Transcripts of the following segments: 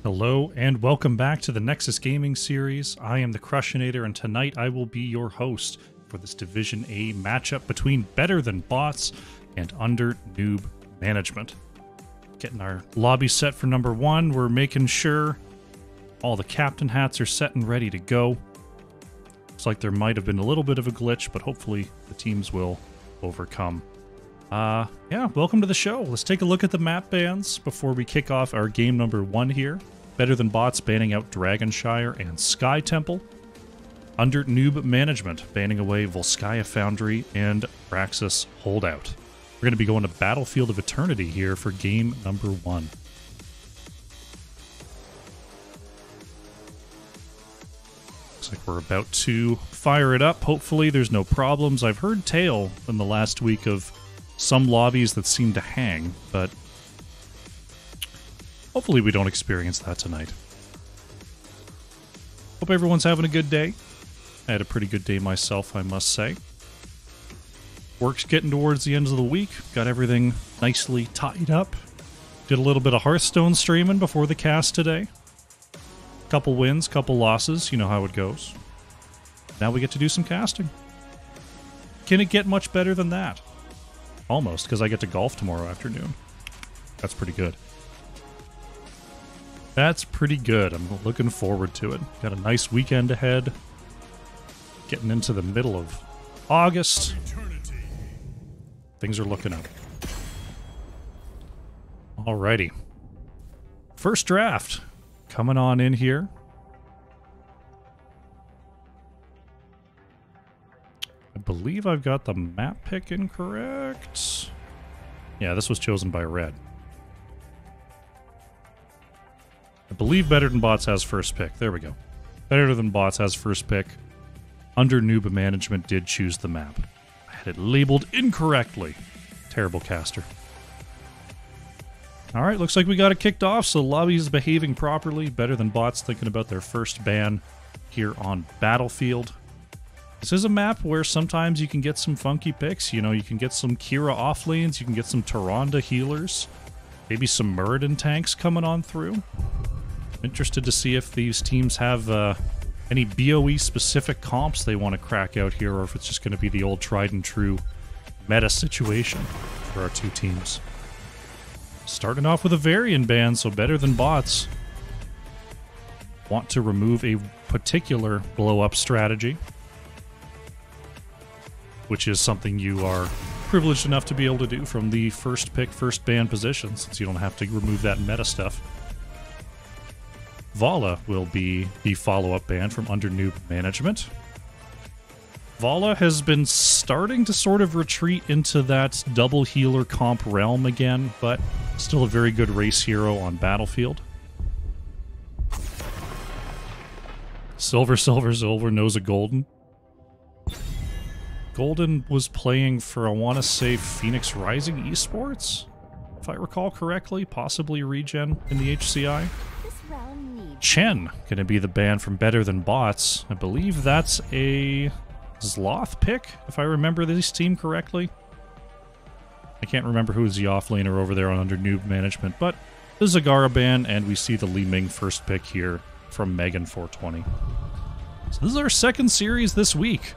Hello and welcome back to the Nexus Gaming series. I am the Crushinator and tonight I will be your host for this Division A matchup between Better Than Bots and Under Newb Management. Getting our lobby set for number one. We're making sure all the captain hats are set and ready to go. Looks like there might have been a little bit of a glitch, but hopefully the teams will overcome. Yeah, welcome to the show. Let's take a look at the map bans before we kick off our game number one here. Better Than Bots banning out Dragonshire and Sky Temple. Under Newb Management banning away Volskaya Foundry and Praxis Holdout. We're going to be going to Battlefield of Eternity here for game number one. Looks like we're about to fire it up. Hopefully there's no problems. I've heard tale in the last week of some lobbies that seem to hang, but hopefully we don't experience that tonight. Hope everyone's having a good day. I had a pretty good day myself, I must say. Work's getting towards the end of the week. Got everything nicely tied up. Did a little bit of Hearthstone streaming before the cast today. Couple wins, couple losses. You know how it goes. Now we get to do some casting. Can it get much better than that? Almost, because I get to golf tomorrow afternoon. That's pretty good. That's pretty good. I'm looking forward to it. Got a nice weekend ahead. Getting into the middle of August. Things are looking up. Alrighty. First draft. Coming on in here. I believe I've got the map pick incorrect. Yeah, this was chosen by red. I believe Better Than Bots has first pick. There we go. Better Than Bots has first pick. Under Newb Management did choose the map. I had it labeled incorrectly. Terrible caster. Alright, looks like we got it kicked off, so the lobby is behaving properly. Better Than Bots thinking about their first ban here on Battlefield. This is a map where sometimes you can get some funky picks. You know, you can get some Kira off lanes, you can get some Tyrande healers, maybe some Muradin tanks coming on through. Interested to see if these teams have any BOE-specific comps they want to crack out here, or if it's just going to be the old tried-and-true meta situation for our two teams. Starting off with a Varian ban, so Better Than Bots want to remove a particular blow-up strategy, which is something you are privileged enough to be able to do from the first pick, first ban position, since you don't have to remove that meta stuff. Vala will be the follow-up ban from Under Newb Management. Vala has been starting to sort of retreat into that double healer comp realm again, but still a very good race hero on Battlefield. Silver, silver, silver knows a golden. Golden was playing for, I want to say, Phoenix Rising Esports, if I recall correctly, possibly Regen in the HCI. Chen going to be the ban from Better Than Bots. I believe that's a Zloth pick, if I remember this team correctly. I can't remember who's the offlaner over there on Under Newb Management, but the Zagara ban, and we see the Li Ming first pick here from Megan 420. So this is our second series this week.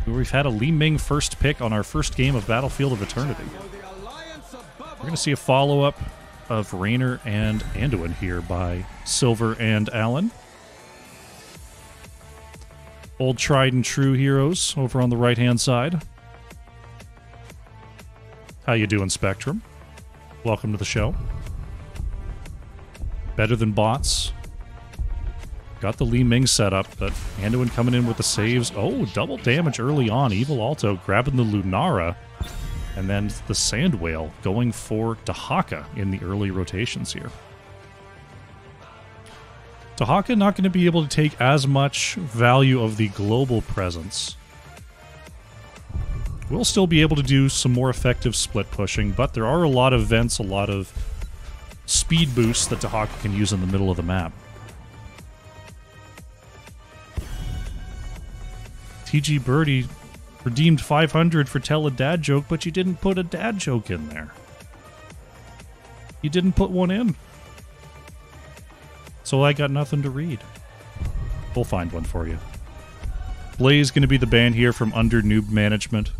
We've had a Li Ming first pick on our first game of Battlefield of Eternity. We're going to see a follow-up of Raynor and Anduin here by Silver and Allen. Old tried and true heroes over on the right-hand side. How you doing, Spectrum? Welcome to the show. Better Than Bots. Got the Li Ming set up, but Anduin coming in with the saves. Oh, double damage early on. Evil Alto grabbing the Lunara. And then the Sand Whale going for Dahaka in the early rotations here. Dahaka not going to be able to take as much value of the global presence. We'll still be able to do some more effective split pushing, but there are a lot of vents, a lot of speed boosts that Dahaka can use in the middle of the map. TG Birdie redeemed 500 for tell a dad joke, but you didn't put a dad joke in there. You didn't put one in. so I got nothing to read. We'll find one for you. Blaze going to be the ban here from under Newb management.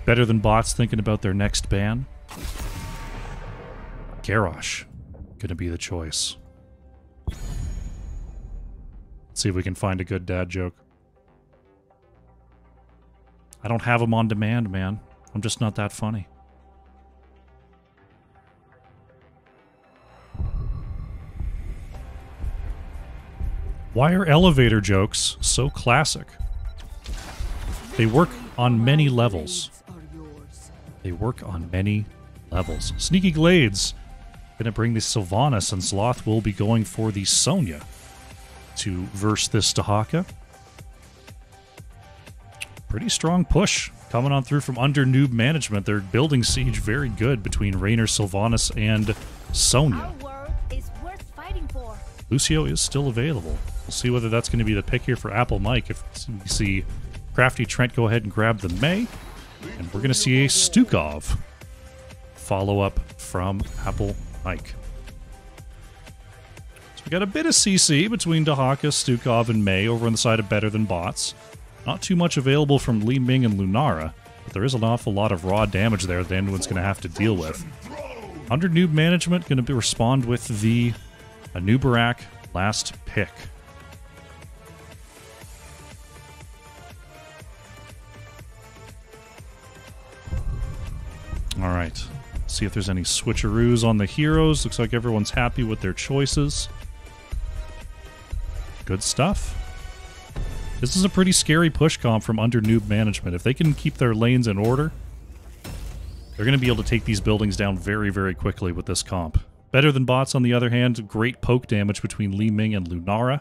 Better Than Bots thinking about their next ban. Garrosh going to be the choice. Let's see if we can find a good dad joke. I don't have them on demand, man. I'm just not that funny. Why are elevator jokes so classic? They work on many levels. They work on many levels. Sneaky Glades gonna bring the Sylvanas, and Sloth will be going for the Sonya to verse this Dahaka. Pretty strong push coming on through from under Newb management. They're building siege very good between Raynor, Sylvanas, and Sonya. Lucio is still available. We'll see whether that's going to be the pick here for Apple Mike. If we see Crafty Trent go ahead and grab the Mei, and we're going to see a Stukov follow-up from Apple Mike. So we got a bit of CC between Dahaka, Stukov, and Mei over on the side of Better Than Bots. Not too much available from Li Ming and Lunara, but there is an awful lot of raw damage there that anyone's going to have to deal with. Under Newb management, going to respond with the Anubarak last pick. Alright, see if there's any switcheroos on the heroes. Looks like everyone's happy with their choices. Good stuff. This is a pretty scary push comp from under Newb management. If they can keep their lanes in order, they're going to be able to take these buildings down very, very quickly with this comp. Better Than Bots, on the other hand, great poke damage between Li Ming and Lunara.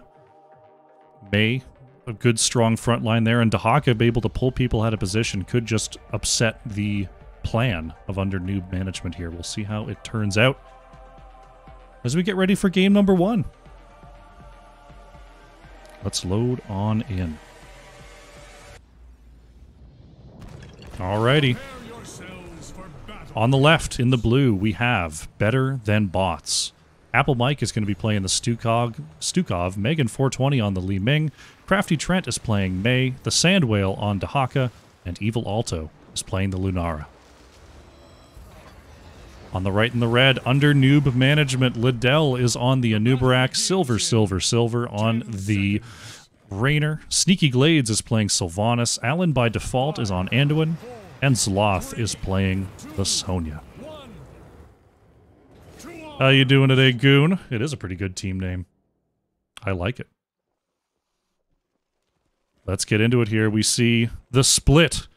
Mei, a good strong front line there, and Dahaka be able to pull people out of position could just upset the plan of under Newb management here. We'll see how it turns out as we get ready for game number 1. Let's load on in. Alrighty. On the left, in the blue, we have Better Than Bots. Apple Mike is going to be playing the Stukov, Megan 420 on the Li Ming, Crafty Trent is playing Mei, the Sand Whale on Dahaka, and Evil Alto is playing the Lunara. On the right in the red, under Newb management, Liddell is on the Anubarak, Silver on the Raynor. Sneaky Glades is playing Sylvanas. Alan by default is on Anduin. And Zloth is playing the Sonya. How you doing today, Goon? It is a pretty good team name. I like it. Let's get into it here. We see the split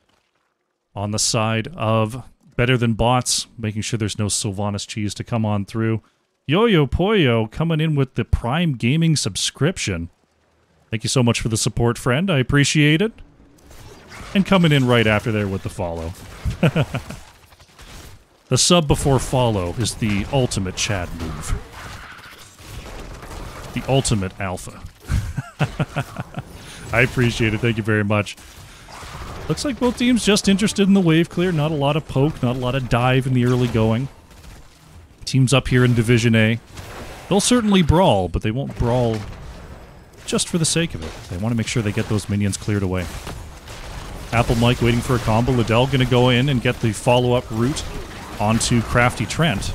on the side of Better Than Bots, making sure there's no Sylvanas cheese to come on through. Yo-Yo Poyo coming in with the Prime Gaming subscription. Thank you so much for the support, friend. I appreciate it. And coming in right after there with the follow. The sub before follow is the ultimate Chad move. The ultimate alpha. I appreciate it. Thank you very much. Looks like both teams just interested in the wave clear. Not a lot of poke, not a lot of dive in the early going. Teams up here in Division A. They'll certainly brawl, but they won't brawl just for the sake of it. They want to make sure they get those minions cleared away. Apple Mike waiting for a combo. Liddell going to go in and get the follow-up route onto Crafty Trent.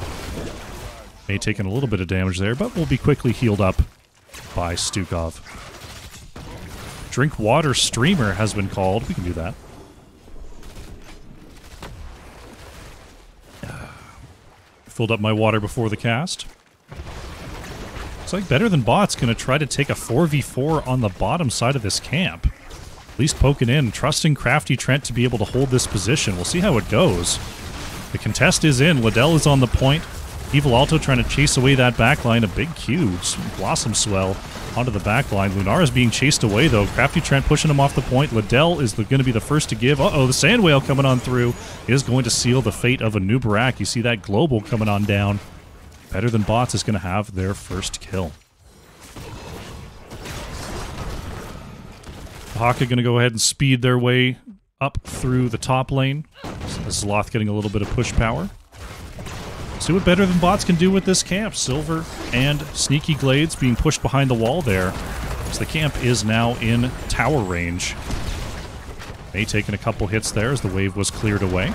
May taken a little bit of damage there, but will be quickly healed up by Stukov. Drink Water Streamer has been called. We can do that. Filled up my water before the cast. Looks like Better Than Bots going to try to take a 4v4 on the bottom side of this camp. At least poking in, trusting Crafty Trent to be able to hold this position. We'll see how it goes. The contest is in. Liddell is on the point. Evil Alto trying to chase away that backline. A big Q. Blossom Swell onto the backline. Lunara's being chased away, though. Crafty Trent pushing him off the point. Liddell is going to be the first to give. Uh-oh, the Sand Whale coming on through is going to seal the fate of Anubarak. You see that Global coming on down. Better Than Bots is going to have their first kill. Haka going to go ahead and speed their way up through the top lane. So Zloth getting a little bit of push power. See what Better Than Bots can do with this camp. Silver and Sneaky Glades being pushed behind the wall there. So the camp is now in tower range. May taking a couple hits there as the wave was cleared away.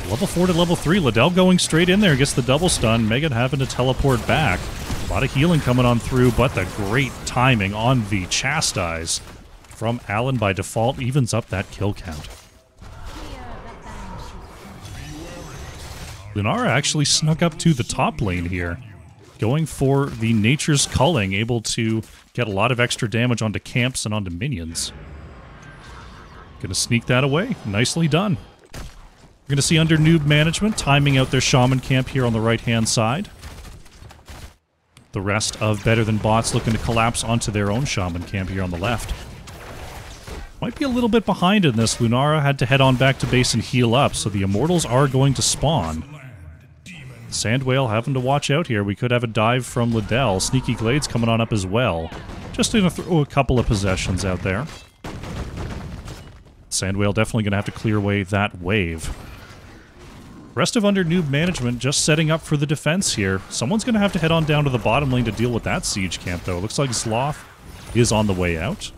Level 4 to level 3. Liddell going straight in there. Gets the double stun. Megan having to teleport back. A lot of healing coming on through, but the great timing on the Chastise from Allen by default evens up that kill count. Lunara actually snuck up to the top lane here, going for the Nature's Culling, able to get a lot of extra damage onto camps and onto minions. Gonna sneak that away. Nicely done. We're gonna see under Newb management timing out their Shaman camp here on the right-hand side. The rest of Better Than Bots looking to collapse onto their own Shaman camp here on the left. Might be a little bit behind in this. Lunara had to head on back to base and heal up, so the Immortals are going to spawn. Sandwhale having to watch out here. We could have a dive from Liddell. Sneaky Glades coming on up as well. Just going to throw a couple of possessions out there. Sandwhale definitely going to have to clear away that wave. Rest of under Newb management just setting up for the defense here. Someone's going to have to head on down to the bottom lane to deal with that siege camp, though. Looks like Sloth is on the way out.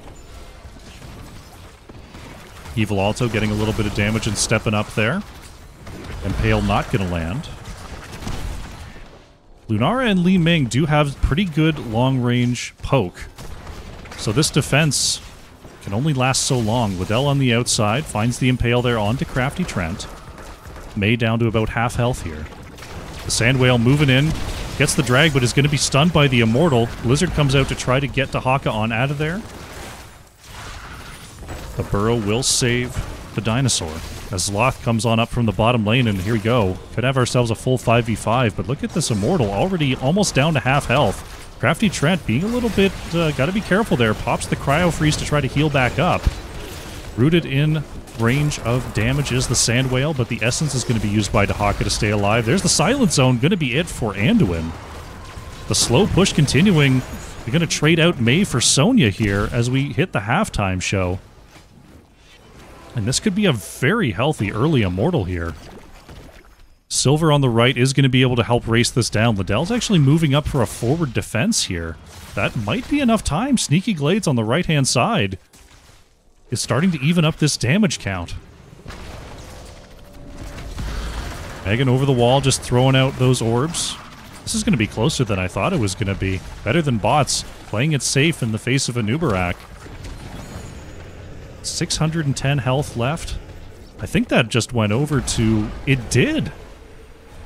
Evil Alto getting a little bit of damage and stepping up there. Impale not going to land. Lunara and Li Ming do have pretty good long-range poke. So this defense can only last so long. Liddell on the outside finds the Impale there onto Crafty Trent. May down to about half health here. The Sandwhale moving in. Gets the drag, but is going to be stunned by the Immortal. Blizzard comes out to try to get Dahaka on out of there. The Burrow will save the Dinosaur. As Sloth comes on up from the bottom lane, and here we go. Could have ourselves a full 5v5, but look at this Immortal, already almost down to half health. Crafty Trent being a little bit, gotta be careful there. Pops the Cryo Freeze to try to heal back up. Rooted in range of damage is the Sandwhale, but the Essence is going to be used by Dahaka to stay alive. There's the Silent Zone, going to be it for Anduin. The slow push continuing. They're going to trade out May for Sonya here as we hit the halftime show. And this could be a very healthy early Immortal here. Silver on the right is going to be able to help race this down. Liddell's actually moving up for a forward defense here. That might be enough time. Sneaky Glades on the right-hand side is starting to even up this damage count. Megan over the wall, just throwing out those orbs. This is going to be closer than I thought it was going to be. Better Than Bots, playing it safe in the face of a Nubarak. 610 health left. I think that just went over to... It did!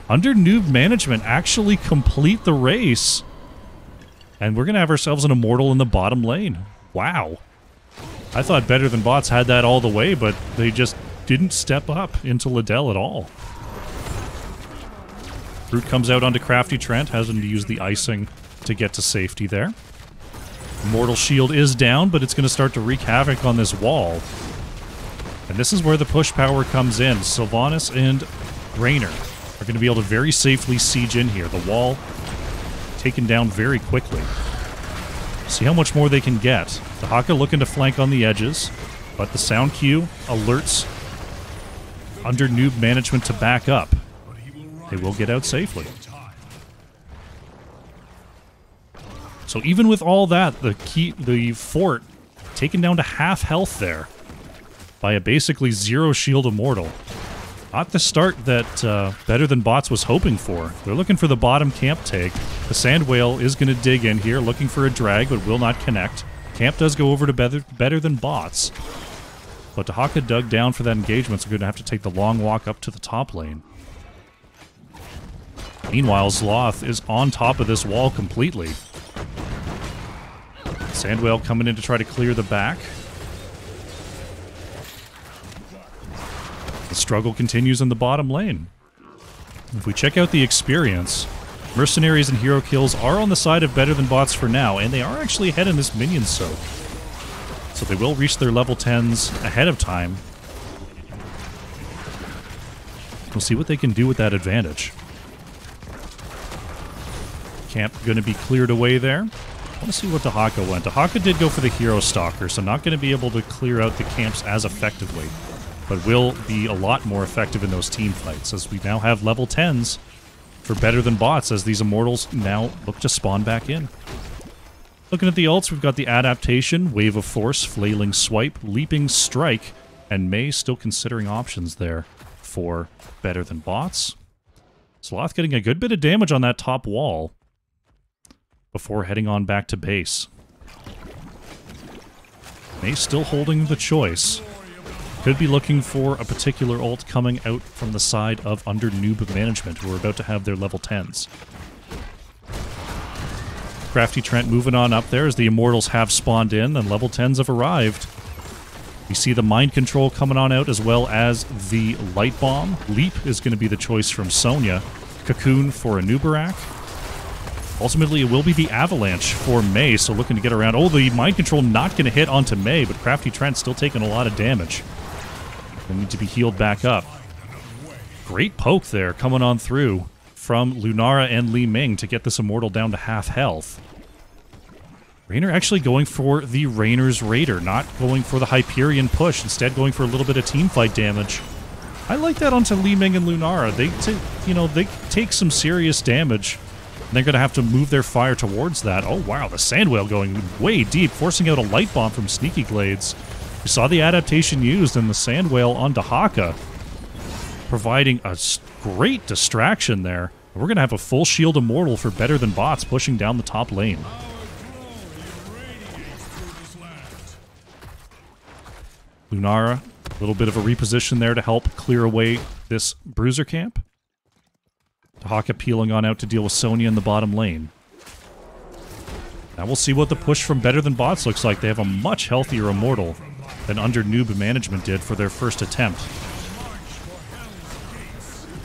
Under Newb management, actually complete the race. And we're going to have ourselves an Immortal in the bottom lane. Wow. I thought Better Than Bots had that all the way, but they just didn't step up into Liddell at all. Brute comes out onto Crafty Trent, having to use the icing to get to safety there. Immortal Shield is down, but it's going to start to wreak havoc on this wall. And this is where the push power comes in. Sylvanas and Raynor are going to be able to very safely siege in here. The wall taken down very quickly. See how much more they can get. Dahaka looking to flank on the edges, but the sound cue alerts under Newb management to back up. They will get out safely. So even with all that, the fort taken down to half health there by a basically zero shield Immortal. Not the start that Better Than Bots was hoping for. They're looking for the bottom camp take. The Sandwhale is going to dig in here, looking for a drag, but will not connect. Camp does go over to Better Than Bots. But Dahaka dug down for that engagement, so we're going to have to take the long walk up to the top lane. Meanwhile, Sloth is on top of this wall completely. Sandwhale coming in to try to clear the back. The struggle continues in the bottom lane. If we check out the experience, Mercenaries and Hero Kills are on the side of Better Than Bots for now, and they are actually ahead in this minion soak. So they will reach their level 10s ahead of time. We'll see what they can do with that advantage. Camp going to be cleared away there. I want to see what Dahaka went. Dahaka did go for the Hero Stalker, so not going to be able to clear out the camps as effectively, but will be a lot more effective in those team fights, as we now have level 10s for Better Than Bots as these Immortals now look to spawn back in. Looking at the ults, we've got the Adaptation, Wave of Force, Flailing Swipe, Leaping Strike, and Mei still considering options there for Better Than Bots. Sloth getting a good bit of damage on that top wall before heading on back to base. Mei still holding the choice. Could be looking for a particular ult coming out from the side of under Newb management, who are about to have their level 10s. Crafty Trent moving on up there as the Immortals have spawned in and level 10s have arrived. We see the Mind Control coming on out as well as the Light Bomb. Leap is going to be the choice from Sonya. Cocoon for a Nubarak. Ultimately, it will be the Avalanche for Mei, so looking to get around. Oh, the Mind Control not going to hit onto Mei, but Crafty Trent still taking a lot of damage. They need to be healed back up. Great poke there coming on through from Lunara and Li Ming to get this Immortal down to half health. Raynor actually going for the Raynor's Raider, not going for the Hyperion push, instead going for a little bit of teamfight damage. I like that onto Li Ming and Lunara. They take some serious damage. They're going to have to move their fire towards that. Oh, wow, the Sandwhale going way deep, forcing out a Light Bomb from Sneaky Glades. We saw the adaptation used in the Sandwhale onto Haka, providing a great distraction there. We're going to have a full shield Immortal for Better Than Bots pushing down the top lane. Lunara, a little bit of a reposition there to help clear away this Bruiser camp. Haka peeling on out to deal with Sonya in the bottom lane. Now we'll see what the push from Better Than Bots looks like. They have a much healthier Immortal than under Newb management did for their first attempt.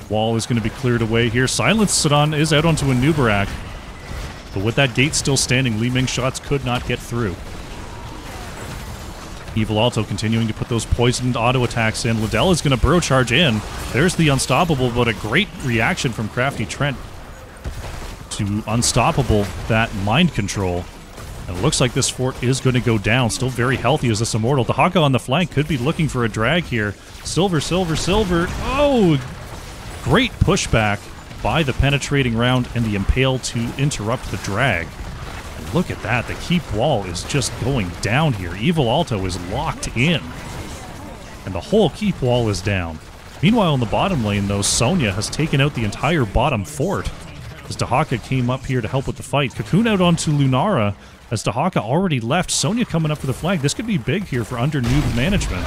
Wall is going to be cleared away here. Silence Sidon is out onto a Nubarak. But with that gate still standing, Li Ming shots could not get through. Evil Alto continuing to put those poisoned auto attacks in. Liddell is going to burrow charge in. There's the Unstoppable, but a great reaction from Crafty Trent to Unstoppable that Mind Control. And it looks like this fort is going to go down. Still very healthy as this Immortal. The Haka on the flank could be looking for a drag here. Silver, silver, silver. Oh! Great pushback by the penetrating round and the Impale to interrupt the drag. And look at that. The keep wall is just going down here. Evil Alto is locked in. And the whole keep wall is down. Meanwhile, in the bottom lane, though, Sonya has taken out the entire bottom fort as Dahaka came up here to help with the fight. Cocoon out onto Lunara as Dahaka already left. Sonya coming up for the flag. This could be big here for under Newb management.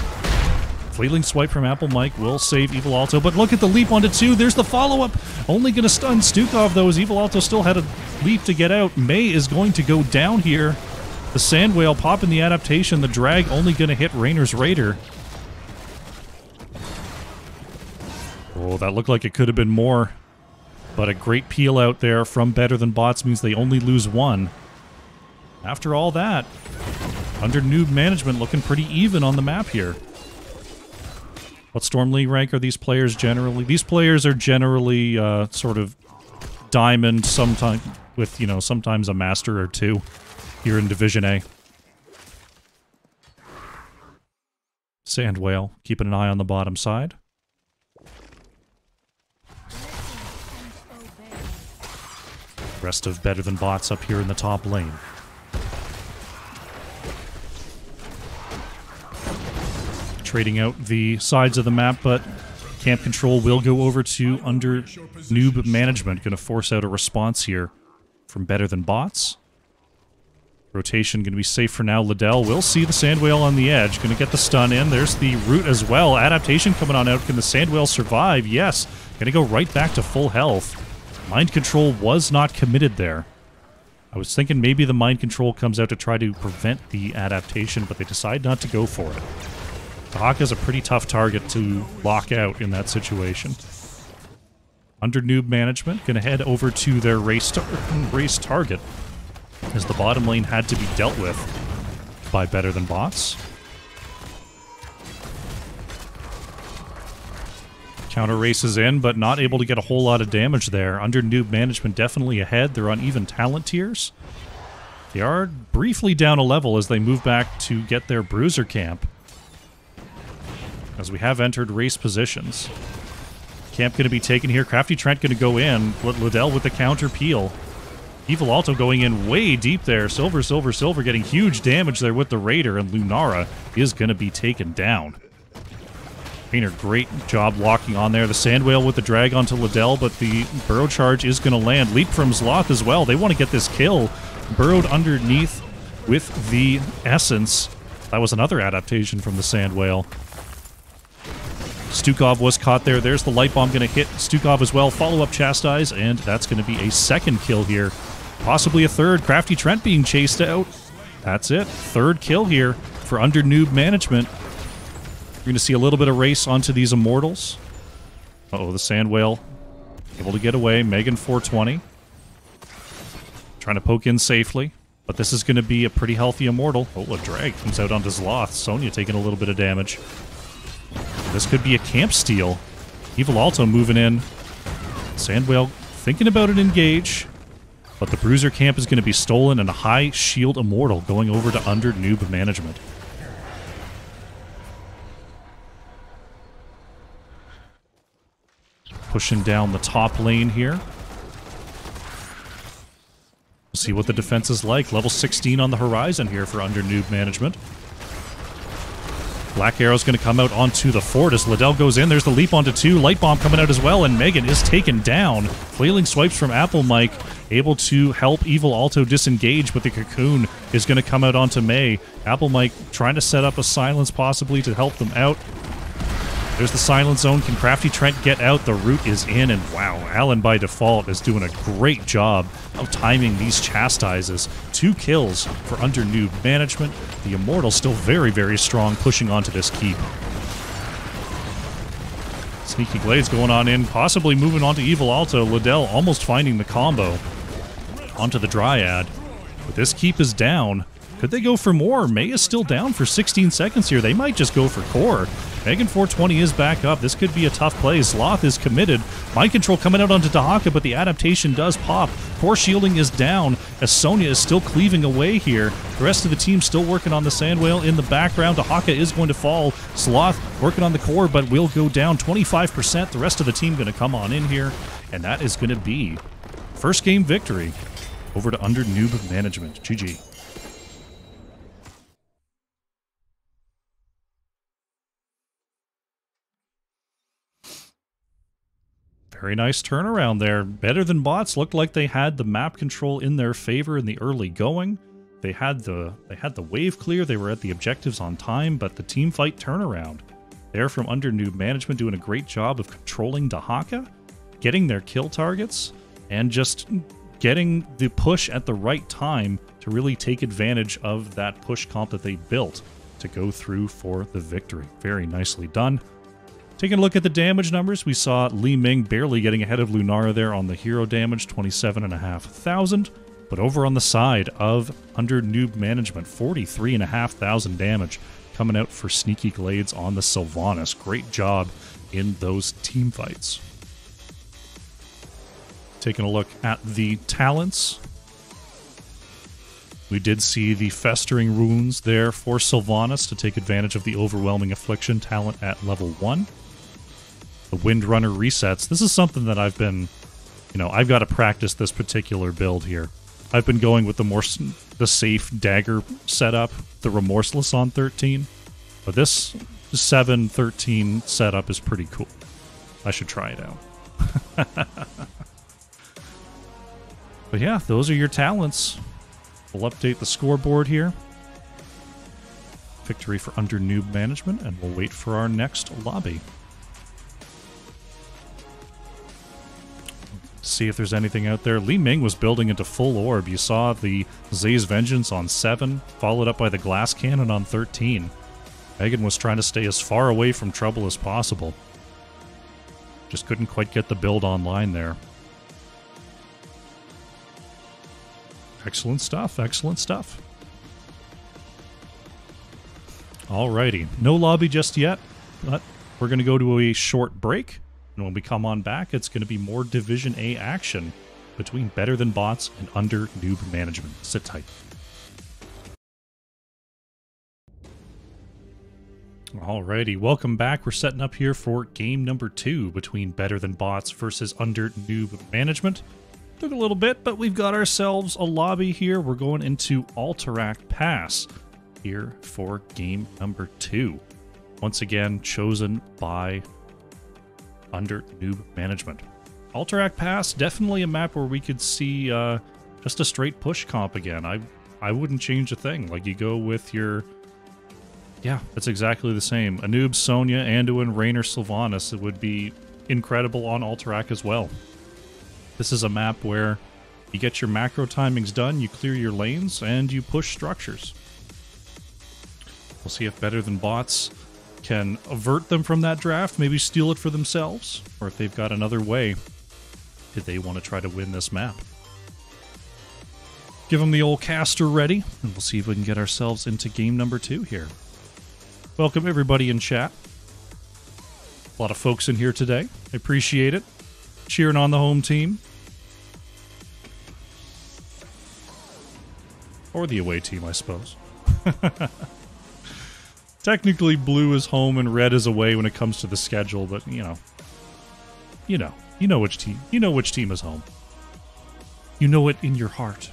Flailing Swipe from Apple Mike will save Evil Alto, but look at the leap onto 2. There's the follow-up. Only going to stun Stukov, though, as Evil Alto still had a leap to get out. Mei is going to go down here. The Sandwhale popping the adaptation. The drag only going to hit Raynor's Raider. Oh, that looked like it could have been more. But a great peel out there from Better Than Bots means they only lose 1. After all that, under Newb management looking pretty even on the map here. What Storm League rank are these players generally? These players are generally sort of Diamond, sometimes with, sometimes a Master or 2 here in Division A. Sandwhale, keeping an eye on the bottom side. Rest of Better Than Bots up here in the top lane. Trading out the sides of the map, but camp control will go over to under Newb management. Going to force out a response here from Better Than Bots. Rotation going to be safe for now. Liddell will see the Sandwhale on the edge. Going to get the stun in. There's the root as well. Adaptation coming on out. Can the Sandwhale survive? Yes. Going to go right back to full health. Mind Control was not committed there. I was thinking maybe the Mind Control comes out to try to prevent the adaptation, but they decide not to go for it. Tahaka's a pretty tough target to lock out in that situation. Under Newb management, going to head over to their race target, as the bottom lane had to be dealt with by Better Than Bots. Counter races in, but not able to get a whole lot of damage there. Under Newb management definitely ahead. They're on even talent tiers. They are briefly down a level as they move back to get their Bruiser camp, as we have entered race positions. Camp going to be taken here. Crafty Trent going to go in. Liddell with the counter peel. Evil Alto going in way deep there. Silver getting huge damage there with the Raider, and Lunara is going to be taken down. Painter, great job walking on there. The Sand Whale with the drag onto Liddell, but the Burrow Charge is going to land. Leap from Zloth as well. They want to get this kill. Burrowed underneath with the Essence. That was another adaptation from the Sand Whale. Stukov was caught there. There's the Light Bomb going to hit Stukov as well. Follow-up Chastise, and that's going to be a second kill here. Possibly a third. Crafty Trent being chased out. That's it. Third kill here for under Newb management. You're going to see a little bit of race onto these Immortals. Uh-oh, the Sand Whale able to get away. Megan 420. Trying to poke in safely. But this is going to be a pretty healthy Immortal. Oh, a drag comes out onto Zloth. Sonya taking a little bit of damage. This could be a camp steal. Evil Alto moving in. Sand Whale thinking about an engage. But the Bruiser camp is going to be stolen, and a high shield Immortal going over to under Newb management. Pushing down the top lane here. We'll see what the defense is like. Level 16 on the horizon here for under Newb management. Black Arrow's going to come out onto the fort as Liddell goes in. There's the leap onto 2. Light Bomb coming out as well, and Megan is taken down. Flailing swipes from Apple Mike, able to help Evil Alto disengage, but the Cocoon is going to come out onto May. Apple Mike trying to set up a silence possibly to help them out. There's the silence zone. Can Crafty Trent get out? The root is in, and wow, Alan by default is doing a great job of timing these chastises. 2 kills for under Newb management. The Immortal still very, very strong, pushing onto this keep. Sneaky Glades going on in, possibly moving on to Evil Alto. Liddell almost finding the combo onto the Dryad. But this keep is down. Could they go for more? May is still down for 16 seconds here. They might just go for core. Megan 420 is back up. This could be a tough play. Zloth is committed. Mind Control coming out onto Dahaka, but the adaptation does pop. Core shielding is down as Sonya is still cleaving away here. The rest of the team still working on the Sand Whale in the background. Dahaka is going to fall. Zloth working on the core, but will go down 25%. The rest of the team going to come on in here, and that is going to be first game victory over to under Newb management. GG. Very nice turnaround there. Better than bots. Looked like they had the map control in their favor in the early going. They had the wave clear. They were at the objectives on time, but the team fight turnaround. They're from under Newb management doing a great job of controlling Dahaka, getting their kill targets, and just getting the push at the right time to really take advantage of that push comp that they built to go through for the victory. Very nicely done. Taking a look at the damage numbers, we saw Li Ming barely getting ahead of Lunara there on the hero damage, 27,500. But over on the side of under Newb management, 43,500 damage coming out for Sneaky Glades on the Sylvanas. Great job in those team fights. Taking a look at the talents. We did see the Festering Wounds there for Sylvanas to take advantage of the Overwhelming Affliction talent at level 1. The Windrunner resets. This is something that I've been, I've got to practice this particular build here. I've been going with the safe dagger setup, the Remorseless on 13. But this 7-13 setup is pretty cool. I should try it out. But yeah, those are your talents. We'll update the scoreboard here. Victory for under Newb management, and we'll wait for our next lobby. See if there's anything out there. Li Ming was building into full orb. You saw the Zay's Vengeance on 7, followed up by the Glass Cannon on 13. Megan was trying to stay as far away from trouble as possible. Just couldn't quite get the build online there. Excellent stuff, excellent stuff. Alrighty, no lobby just yet, but we're going to go to a short break. And when we come on back, it's going to be more Division A action between Better Than Bots and under Newb management. Sit tight. Alrighty, welcome back. We're setting up here for game number 2 between Better Than Bots versus Under Newb Management. Took a little bit, but we've got ourselves a lobby here. We're going into Alterac Pass here for game number 2. Once again, chosen by Under Newb Management. Alterac Pass, definitely a map where we could see just a straight push comp again. I wouldn't change a thing. Like, you go with your... Yeah, it's exactly the same. Newb, Sonya, Anduin, Raynor, Sylvanas. It would be incredible on Alterac as well. This is a map where you get your macro timings done, you clear your lanes, and you push structures. We'll see if Better Than Bots can avert them from that draft, maybe steal it for themselves, or if they've got another way that they want to try to win this map. Give them the old caster ready, and we'll see if we can get ourselves into game number 2 here. Welcome everybody in chat. A lot of folks in here today. I appreciate it. Cheering on the home team. Or the away team, I suppose. Technically, blue is home and red is away when it comes to the schedule, but you know which team is home. You know it in your heart.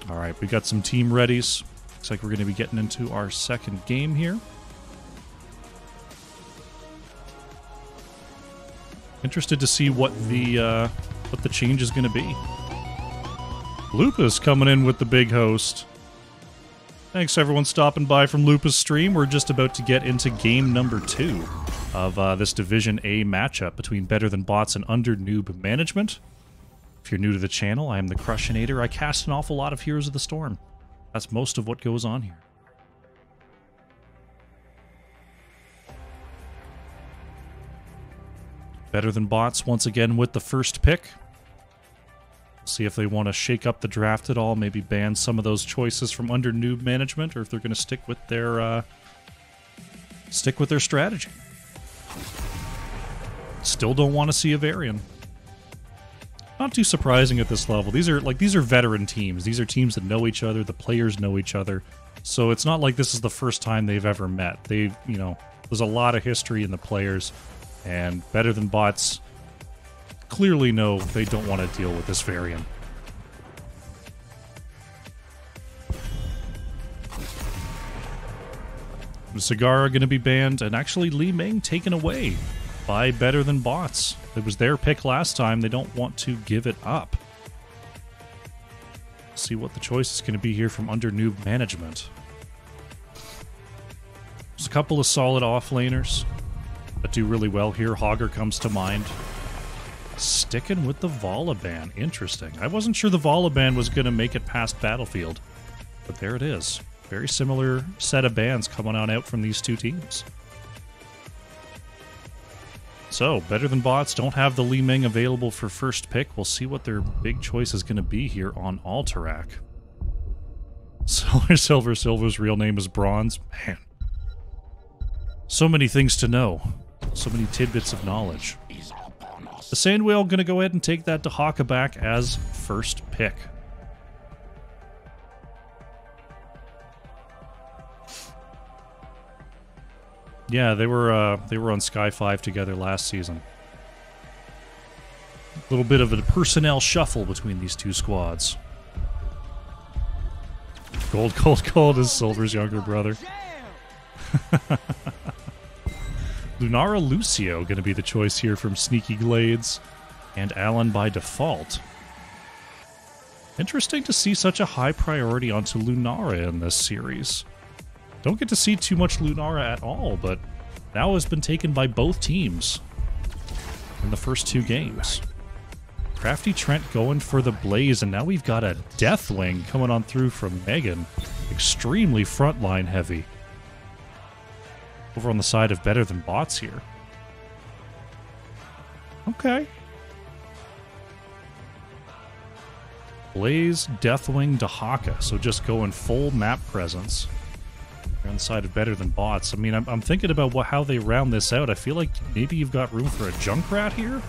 All right, we got some team readies. Looks like we're going to be getting into our second game here. Interested to see what the change is going to be. Lupus coming in with the big host. Thanks everyone stopping by from Lupus stream. We're just about to get into game number 2 of this Division A matchup between Better Than Bots and Under Newb Management. If you're new to the channel, I am the Crushinator. I cast an awful lot of Heroes of the Storm. That's most of what goes on here. Better Than Bots once again with the first pick. See if they want to shake up the draft at all, maybe ban some of those choices from Under Newb Management, or if they're going to stick with their strategy. Still don't want to see a Varian. Not too surprising at this level. These are veteran teams. These are teams that know each other. The players know each other. So it's not like this is the first time they've ever met. There's a lot of history in the players, and Better Than Bots clearly know they don't want to deal with this Varian. Zagara going to be banned, and actually Li Ming taken away by Better Than Bots. It was their pick last time. They don't want to give it up. See what the choice is going to be here from Under Newb Management. There's a couple of solid offlaners that do really well here. Hogger comes to mind. Sticking with the Volibear. Interesting. I wasn't sure the Volibear was going to make it past Battlefield, but there it is. Very similar set of bans coming on out from these two teams. So, Better Than Bots don't have the Li Ming available for first pick. We'll see what their big choice is going to be here on Alterac. Silver's real name is Bronze. Man. So many things to know. So many tidbits of knowledge. The Sandwhale going to go ahead and take that Dahaka back as first pick. Yeah, they were on Sky 5 together last season. A little bit of a personnel shuffle between these two squads. Gold is Silver's younger brother. Lunara Lucio going to be the choice here from Sneaky Glades, and Alan by default. Interesting to see such a high priority onto Lunara in this series. Don't get to see too much Lunara at all, but now has been taken by both teams in the first 2 games. Crafty Trent going for the Blaze, and now we've got a Deathwing coming on through from Megan. Extremely frontline heavy. Over on the side of Better Than Bots here. Okay. Blaze, Deathwing, Dahaka. So just going full map presence. On the side of Better Than Bots. I mean, I'm thinking about how they round this out. I feel like maybe you've got room for a Junkrat here?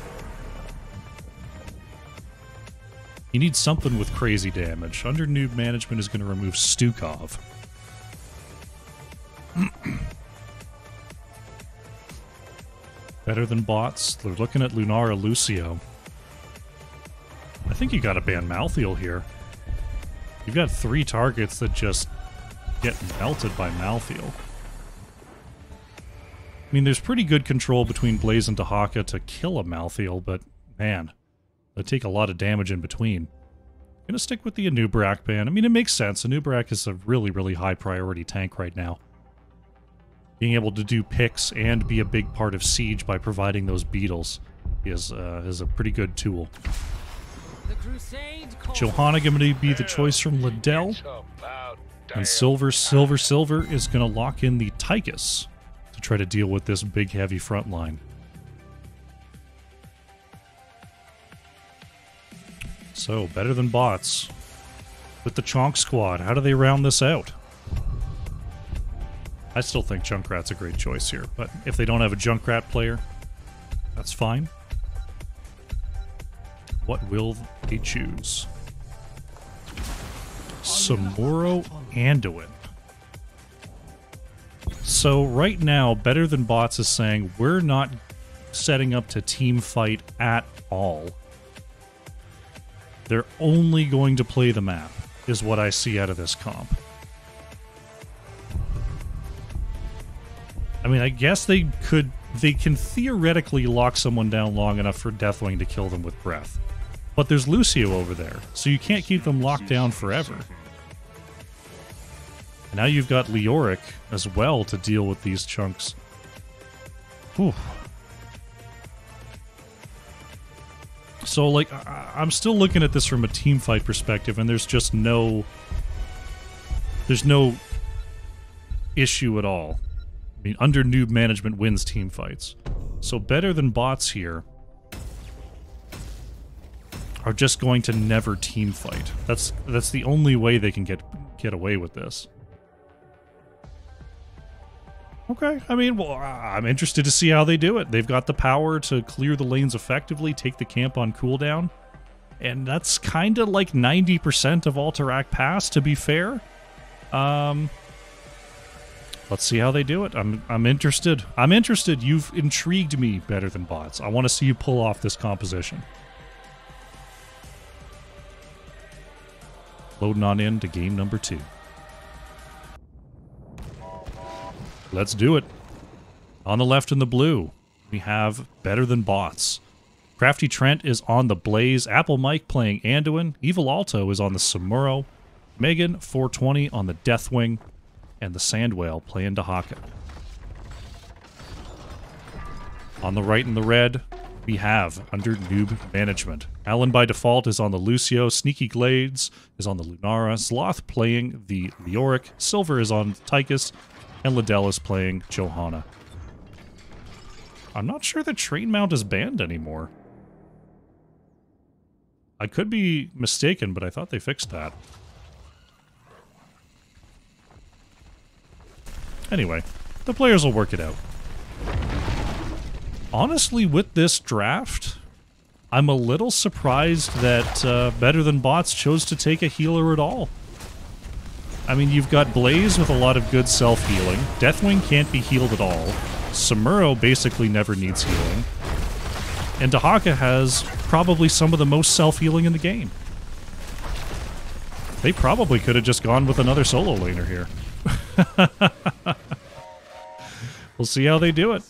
You need something with crazy damage. Under Newb Management is going to remove Stukov. Better than bots. They're looking at Lunara Lucio. I think you gotta ban Malthael here. You've got 3 targets that just get melted by Malthael. I mean, there's pretty good control between Blaze and Dahaka to kill a Malthael, but man, they take a lot of damage in between. Gonna stick with the Anub'arak ban. I mean, it makes sense. Anub'arak is a really, really high priority tank right now. Being able to do picks and be a big part of Siege by providing those beetles is a pretty good tool. Johanna going to be the choice from Liddell. And Silver is going to lock in the Tychus to try to deal with this big, heavy front line. So, better than bots. With the Chonk squad, how do they round this out? I still think Junkrat's a great choice here, but if they don't have a Junkrat player, that's fine. What will they choose? Samuro Anduin. So right now, Better Than Bots is saying we're not setting up to team fight at all. They're only going to play the map, is what I see out of this comp. I mean, I guess they can theoretically lock someone down long enough for Deathwing to kill them with breath. But there's Lucio over there, so you can't keep them locked down forever. And now you've got Leoric as well to deal with these chunks. Whew. So, like, I'm still looking at this from a team fight perspective, and there's just no issue at all. I mean, under Newb management wins team fights. So Better Than Bots here are just going to never team fight. That's the only way they can get away with this. Okay, I mean, well, I'm interested to see how they do it. They've got the power to clear the lanes effectively, take the camp on cooldown, and that's kind of like 90% of Alterac Pass, to be fair. Let's see how they do it. I'm interested. I'm interested. You've intrigued me, Better Than Bots. I want to see you pull off this composition. Loading on in to game number 2. Let's do it. On the left in the blue, we have Better Than Bots. Crafty Trent is on the Blaze. Apple Mike playing Anduin. Evil Alto is on the Samuro. Megan 420 on the Deathwing. And the Sandwhale playing Dahaka. On the right in the red, we have, under Newb management, Alan by default is on the Lucio, Sneaky Glades is on the Lunara, Sloth playing the Leoric, Silver is on Tychus, and Liddell is playing Johanna. I'm not sure the train mount is banned anymore. I could be mistaken, but I thought they fixed that. Anyway, the players will work it out. Honestly, with this draft, I'm a little surprised that Better Than Bots chose to take a healer at all. I mean, you've got Blaze with a lot of good self-healing. Deathwing can't be healed at all. Samuro basically never needs healing. And Dahaka has probably some of the most self-healing in the game. They probably could have just gone with another solo laner here. We'll see how they do it.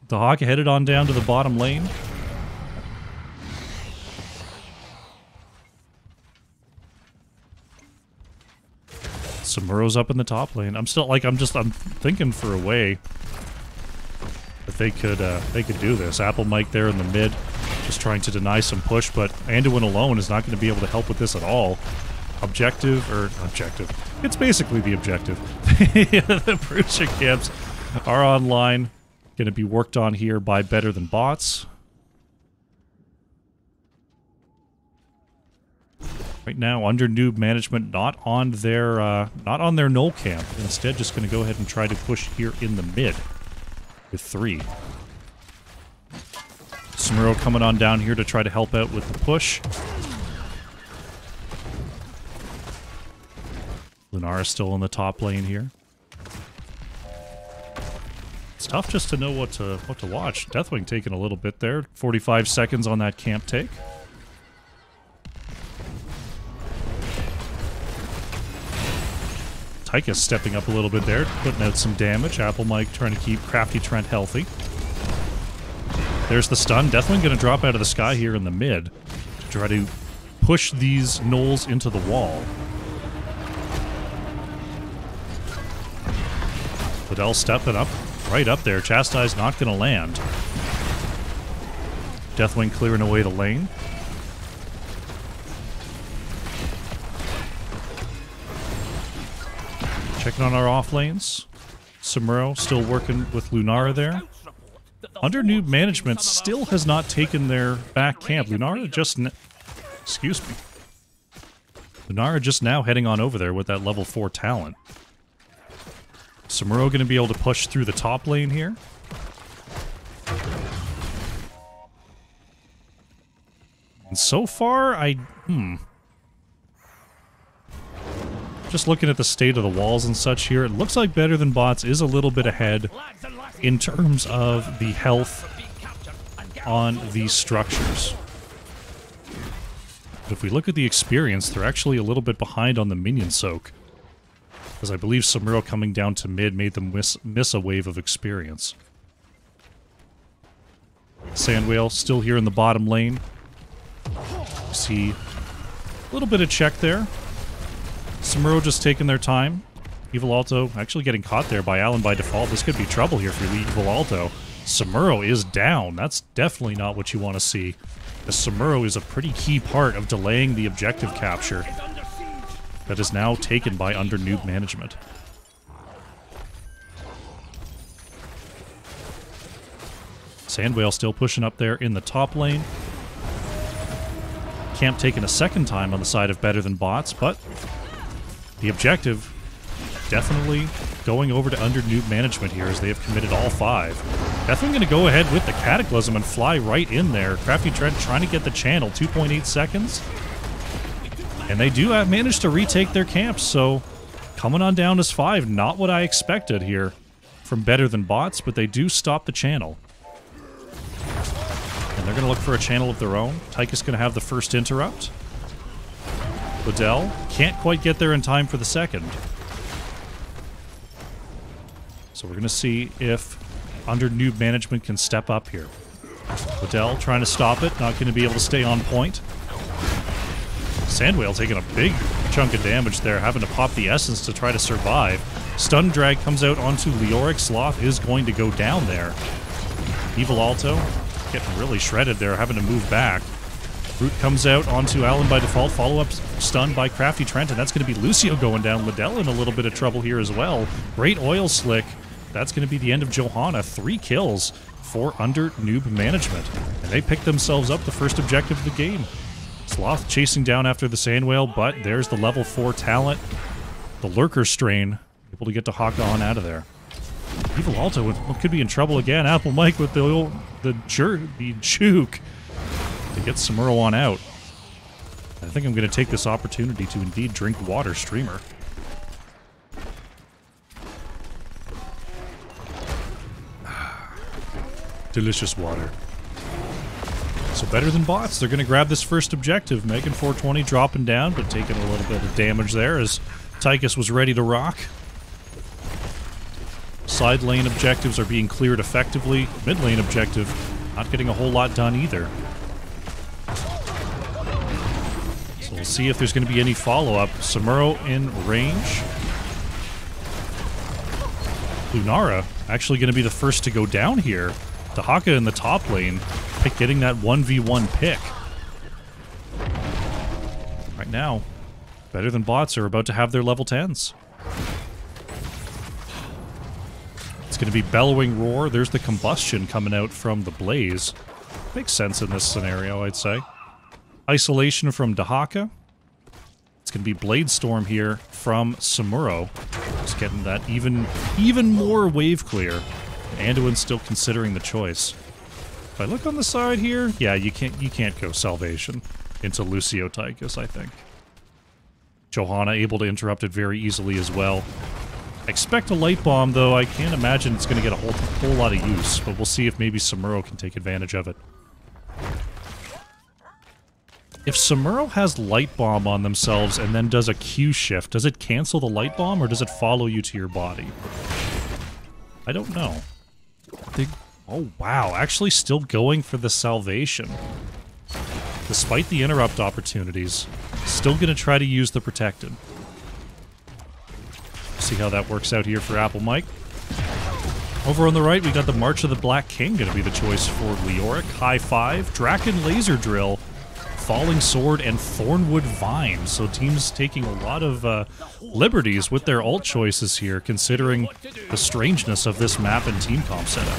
Dahaka headed on down to the bottom lane. Samuro's up in the top lane. I'm thinking for a way that they could do this. Apple Mike there in the mid, just trying to deny some push, but Anduin alone is not going to be able to help with this at all. Objective. It's basically the objective. The Prussian camps are online. Going to be worked on here by Better Than Bots. Right now, under Newb management, not on their null camp. Instead, just going to go ahead and try to push here in the mid with 3. Samuro coming on down here to try to help out with the push. Lunara still in the top lane here. It's tough just to know what to watch. Deathwing taking a little bit there. 45 seconds on that camp take. Tychus stepping up a little bit there, putting out some damage. Apple Mike trying to keep Crafty Trent healthy. There's the stun. Deathwing going to drop out of the sky here in the mid to try to push these gnolls into the wall. Liddell stepping up, right up there. Chastise not going to land. Deathwing clearing away the lane. Checking on our off lanes. Samuro still working with Lunara there. Under Newb management still has not taken their back camp. Lunara just... excuse me. Lunara just now heading on over there with that level 4 talent. Samuro going to be able to push through the top lane here. And so far, just looking at the state of the walls and such here, it looks like Better Than Bots is a little bit ahead in terms of the health on these structures. But if we look at the experience, they're actually a little bit behind on the minion soak. Because I believe Samuro coming down to mid made them miss a wave of experience. Sandwhale still here in the bottom lane. You see a little bit of check there. Samuro just taking their time. Evil Alto actually getting caught there by Alan by default. This could be trouble here for the Evil Alto. Samuro is down. That's definitely not what you want to see. The Samuro is a pretty key part of delaying the objective capture that is now taken by under Newb management. Sandwhale still pushing up there in the top lane. Camp taken a second time on the side of Better Than Bots, but the objective definitely going over to under Newb management here as they have committed all 5. Definitely going to go ahead with the Cataclysm and fly right in there. Crafty Trent trying to get the channel, 2.8 seconds. And they do have managed to retake their camps, so coming on down as 5. Not what I expected here from Better Than Bots, but they do stop the channel. And they're going to look for a channel of their own. Tychus going to have the first interrupt. Liddell can't quite get there in time for the second. So we're going to see if under Newb management can step up here. Liddell trying to stop it, not going to be able to stay on point. Sandwhale taking a big chunk of damage there, having to pop the essence to try to survive. Stun drag comes out onto Leoric. Sloth is going to go down there. Evil Alto getting really shredded there, having to move back. Root comes out onto Alan by default. Follow-up stun by Crafty Trent, and that's going to be Lucio going down. Liddell in a little bit of trouble here as well. Great oil slick. That's going to be the end of Johanna. 3 kills for under Newb management. And they pick themselves up the first objective of the game. Sloth chasing down after the Sandwhale, but there's the level 4 talent. The Lurker Strain, able to get to Haka on out of there. Evil Alto could be in trouble again. Apple Mike with the juke to get Samuro on out. I think I'm going to take this opportunity to indeed drink water, streamer. Delicious water. So Better Than Bots, they're going to grab this first objective. Megan 420 dropping down, but taking a little bit of damage there as Tychus was ready to rock. Side lane objectives are being cleared effectively. Mid lane objective, not getting a whole lot done either. So we'll see if there's going to be any follow-up. Samuro in range. Lunara actually going to be the first to go down here. Dahaka in the top lane, getting that 1v1 pick. Right now, Better Than Bots are about to have their level 10s. It's going to be Bellowing Roar. There's the combustion coming out from the blaze. Makes sense in this scenario, I'd say. Isolation from Dahaka. It's going to be Blade Storm here from Samuro. Just getting that even more wave clear. Anduin's still considering the choice. If I look on the side here, yeah, you can't go Salvation into Lucio Tychus, I think. Johanna able to interrupt it very easily as well. Expect a light bomb, though I can't imagine it's going to get a whole lot of use, but we'll see if maybe Samuro can take advantage of it. If Samuro has light bomb on themselves and then does a Q shift, does it cancel the light bomb or does it follow you to your body? I don't know. Oh wow, actually still going for the salvation. Despite the interrupt opportunities, still going to try to use the protected. See how that works out here for Apple Mike. Over on the right, we got the March of the Black King going to be the choice for Leoric. High Five, Draken Laser Drill, Falling Sword, and Thornwood Vine. So teams taking a lot of liberties with their ult choices here, considering the strangeness of this map and team comp setup.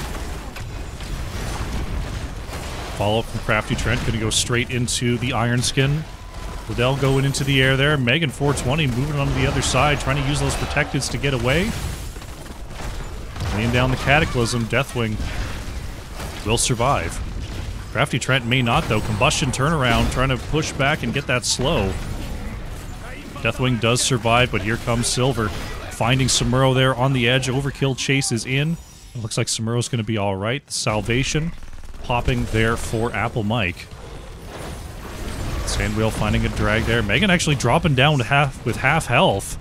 Follow-up from Crafty Trent, going to go straight into the Iron Skin. Liddell going into the air there. Megan 420 moving on to the other side, trying to use those protecteds to get away. Laying down the Cataclysm. Deathwing will survive. Crafty Trent may not, though. Combustion turnaround, trying to push back and get that slow. Deathwing does survive, but here comes Silver. Finding Samuro there on the edge. Overkill chases in. It looks like Samuro's going to be alright. Salvation popping there for Apple Mike. Sandwheel finding a drag there. Megan actually dropping down with half health.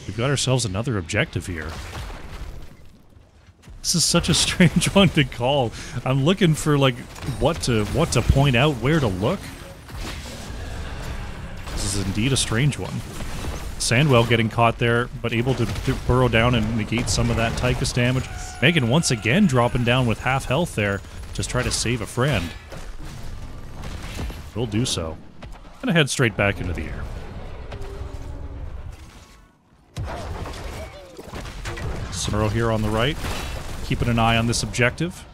We've got ourselves another objective here. This is such a strange one to call. I'm looking for like what to point out, where to look. This is indeed a strange one. Sandwell getting caught there, but able to burrow down and negate some of that Tychus damage. Megan once again dropping down with half health there. Just try to save a friend. We'll do so. Gonna head straight back into the air. Samuro here on the right. Keeping an eye on this objective.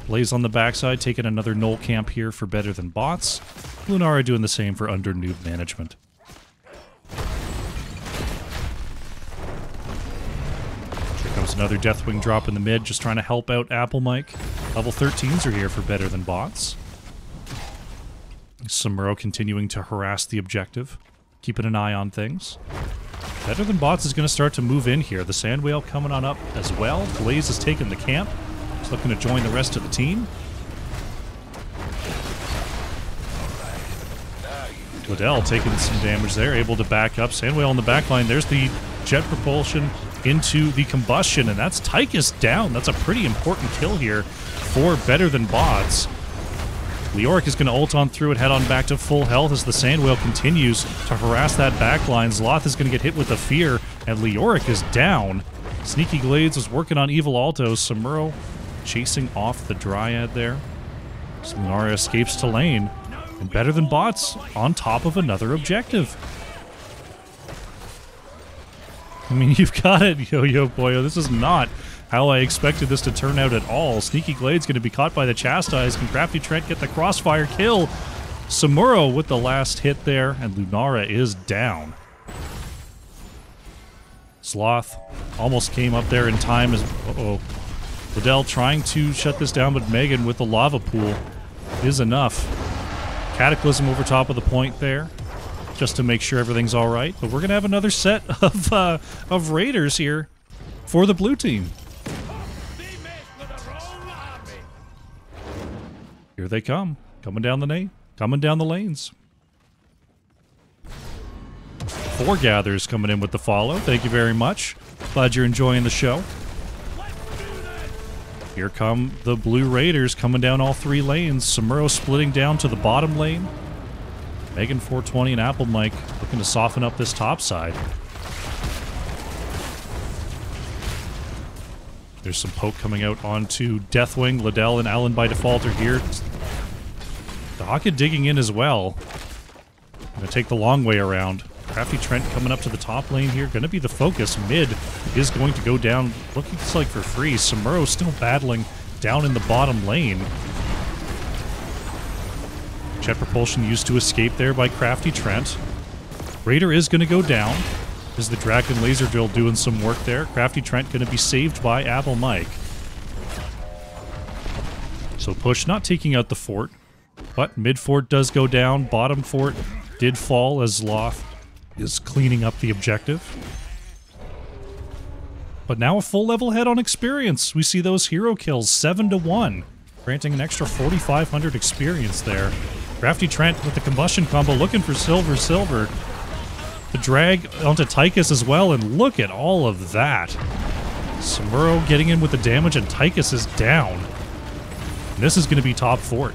Blaze on the backside, taking another null camp here for Better Than Bots. Lunara doing the same for under Newb management. Here comes another Deathwing drop in the mid, just trying to help out Apple Mike. Level 13s are here for Better Than Bots. Samuro continuing to harass the objective, keeping an eye on things. Better Than Bots is going to start to move in here. The Sandwhale coming on up as well. Blaze has taken the camp. He's looking to join the rest of the team. Liddell taking some damage there, able to back up. Sandwhale on the back line. There's the jet propulsion into the combustion, and that's Tychus down. That's a pretty important kill here for Better Than Bots. Leoric is going to ult on through and head on back to full health as the Sandwhale continues to harass that backline. Zloth is going to get hit with a fear, and Leoric is down. Sneaky Glades was working on Evil Altos. Samuro chasing off the Dryad there. Lunaria escapes to lane, and Better Than Bots on top of another objective. I mean, you've got it, Yo-Yo Boyo. This is not how I expected this to turn out at all. Sneaky Glade's going to be caught by the Chastise. Can Crafty Trent get the crossfire kill? Samuro with the last hit there, and Lunara is down. Sloth almost came up there in time as... Uh-oh. Liddell trying to shut this down, but Megan with the lava pool is enough. Cataclysm over top of the point there, just to make sure everything's all right. But we're going to have another set of Raiders here for the blue team. Here they come, coming down the lanes. 4 gathers coming in with the follow. Thank you very much. Glad you're enjoying the show. Here come the Blue Raiders coming down all 3 lanes. Samuro splitting down to the bottom lane. Megan 420 and Apple Mike looking to soften up this top side. There's some poke coming out onto Deathwing. Liddell and Allen by default are here. Daka digging in as well. Gonna take the long way around. Crafty Trent coming up to the top lane here. Gonna be the focus. Mid is going to go down, looking like for free. Samuro still battling down in the bottom lane. Jet propulsion used to escape there by Crafty Trent. Raider is gonna go down. Is the Draken Laser Drill doing some work there? Crafty Trent going to be saved by Apple Mike. So push not taking out the fort, but mid fort does go down. Bottom fort did fall as Zloth is cleaning up the objective. But now a full level head on experience. We see those hero kills 7-1, granting an extra 4,500 experience there. Crafty Trent with the combustion combo looking for silver. The drag onto Tychus as well, and look at all of that. Samuro getting in with the damage, and Tychus is down. And this is going to be top fort.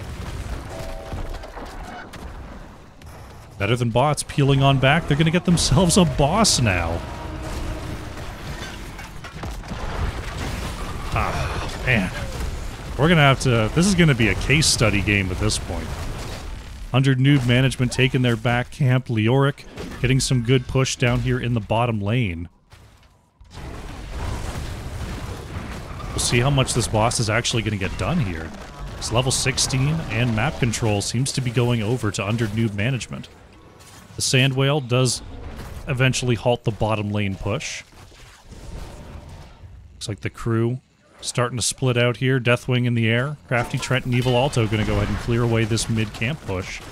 Better than bots peeling on back. They're going to get themselves a boss now. Ah, man. We're going to have to... This is going to be a case study game at this point. 100 Newb management taking their back camp. Leoric getting some good push down here in the bottom lane. We'll see how much this boss is actually going to get done here. It's level 16, and map control seems to be going over to under Newb management. The Sand Whale does eventually halt the bottom lane push. Looks like the crew starting to split out here. Deathwing in the air. Crafty Trent and Evil Alto going to go ahead and clear away this mid-camp push.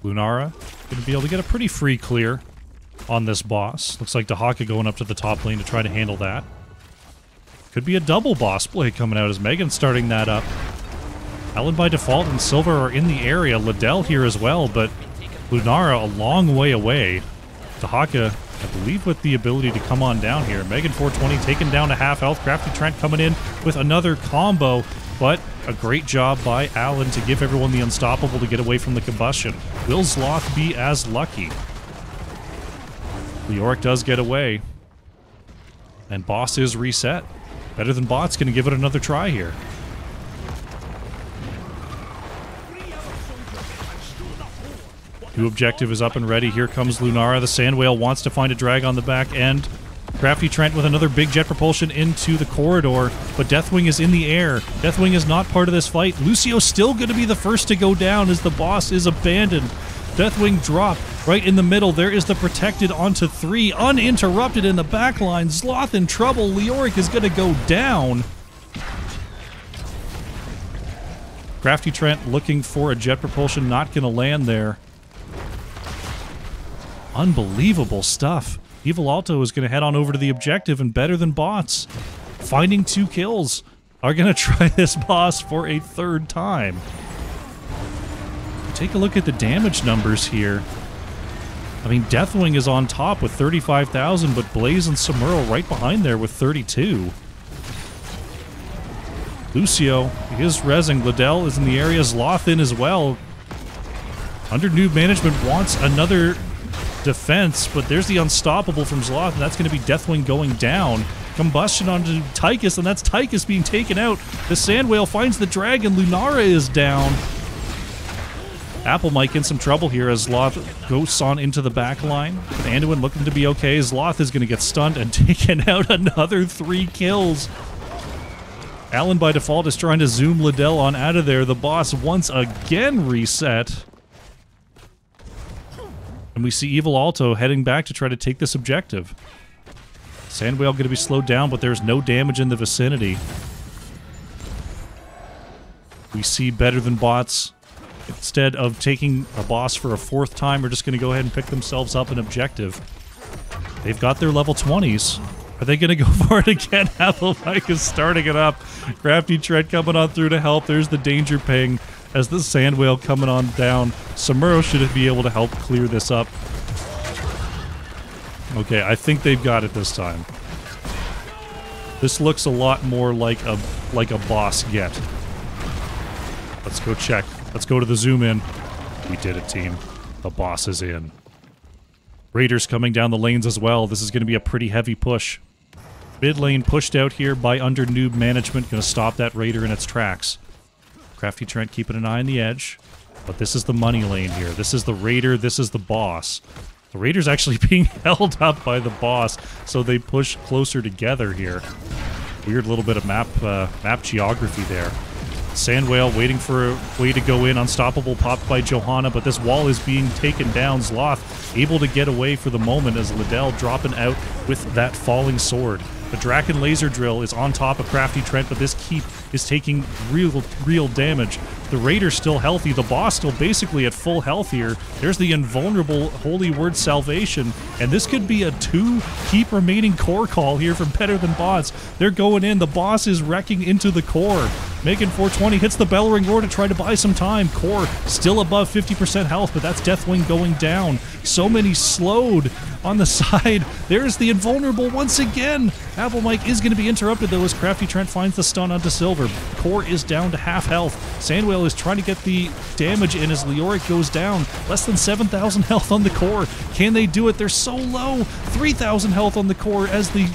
Lunara going to be able to get a pretty free clear on this boss. Looks like Dahaka going up to the top lane to try to handle that. Could be a double boss play coming out as Megan starting that up. Alan by default and Silver are in the area. Liddell here as well, but Lunara a long way away. Dahaka, I believe, with the ability to come on down here. Megan 420 taken down to half health. Crafty Trent coming in with another combo, but a great job by Alan to give everyone the unstoppable to get away from the combustion. Will Zloth be as lucky? Leoric does get away. And boss is reset. Better than bot's going to give it another try here. New objective is up and ready. Here comes Lunara. The Sand Whale wants to find a drag on the back end. Crafty Trent with another big jet propulsion into the corridor, but Deathwing is in the air. Deathwing is not part of this fight. Lucio's still going to be the first to go down as the boss is abandoned. Deathwing drop right in the middle. There is the protected onto 3, uninterrupted in the backline. Zloth in trouble. Leoric is going to go down. Crafty Trent looking for a jet propulsion, not going to land there. Unbelievable stuff. Evil Alto is going to head on over to the objective, and better than bots, finding 2 kills, are going to try this boss for a 3rd time. Take a look at the damage numbers here. I mean, Deathwing is on top with 35,000, but Blaze and Samuro right behind there with 32. Lucio is rezzing. Liddell is in the area. Zloth in as well. Under Newb management wants another defense, but there's the unstoppable from Zloth, and that's going to be Deathwing going down. Combustion onto Tychus, and that's Tychus being taken out. The Sand Whale finds the dragon. Lunara is down. Apple Mike in some trouble here as Zloth ghosts on into the back line. But Anduin looking to be okay. Zloth is going to get stunned and taken out. Another 3 kills. Alan by default is trying to zoom Liddell on out of there. The boss once again reset. And we see Evil Alto heading back to try to take this objective. Sand Whale going to be slowed down, but there's no damage in the vicinity. We see better than bots. Instead of taking a boss for a 4th time, we're just going to go ahead and pick themselves up an objective. They've got their level 20s. Are they going to go for it again? Apple Mike is starting it up. Crafty Trent coming on through to help. There's the danger ping as the Sand Whale coming on down. Samuro should be able to help clear this up. Okay, I think they've got it this time. This looks a lot more like a boss get. Let's go check. Let's go to the zoom in. We did it, team. The boss is in. Raiders coming down the lanes as well. This is going to be a pretty heavy push. Mid lane pushed out here by under Newb management. Going to stop that Raider in its tracks. Crafty Trent keeping an eye on the edge. But this is the money lane here. This is the Raider. This is the boss. The Raider's actually being held up by the boss, so they push closer together here. Weird little bit of map geography there. Sand Whale waiting for a way to go in. Unstoppable popped by Johanna, but this wall is being taken down. Zloth able to get away for the moment as Liddell dropping out with that falling sword. The Draken Laser Drill is on top of Crafty Trent, but this keep is taking real damage. The Raider's still healthy. The boss still basically at full health here. There's the invulnerable Holy Word Salvation, and this could be a 2 keep remaining core call here from Better Than Bots. They're going in. The boss is wrecking into the core. Megan 420 hits the Bellowing Roar to try to buy some time. Core still above 50% health, but that's Deathwing going down. So many slowed on the side. There's the invulnerable once again. Apple Mike is going to be interrupted though as Crafty Trent finds the stun onto Silver. Core is down to half health. Sandwhale is trying to get the damage in as Leoric goes down. Less than 7,000 health on the core. Can they do it? They're so low. 3,000 health on the core as the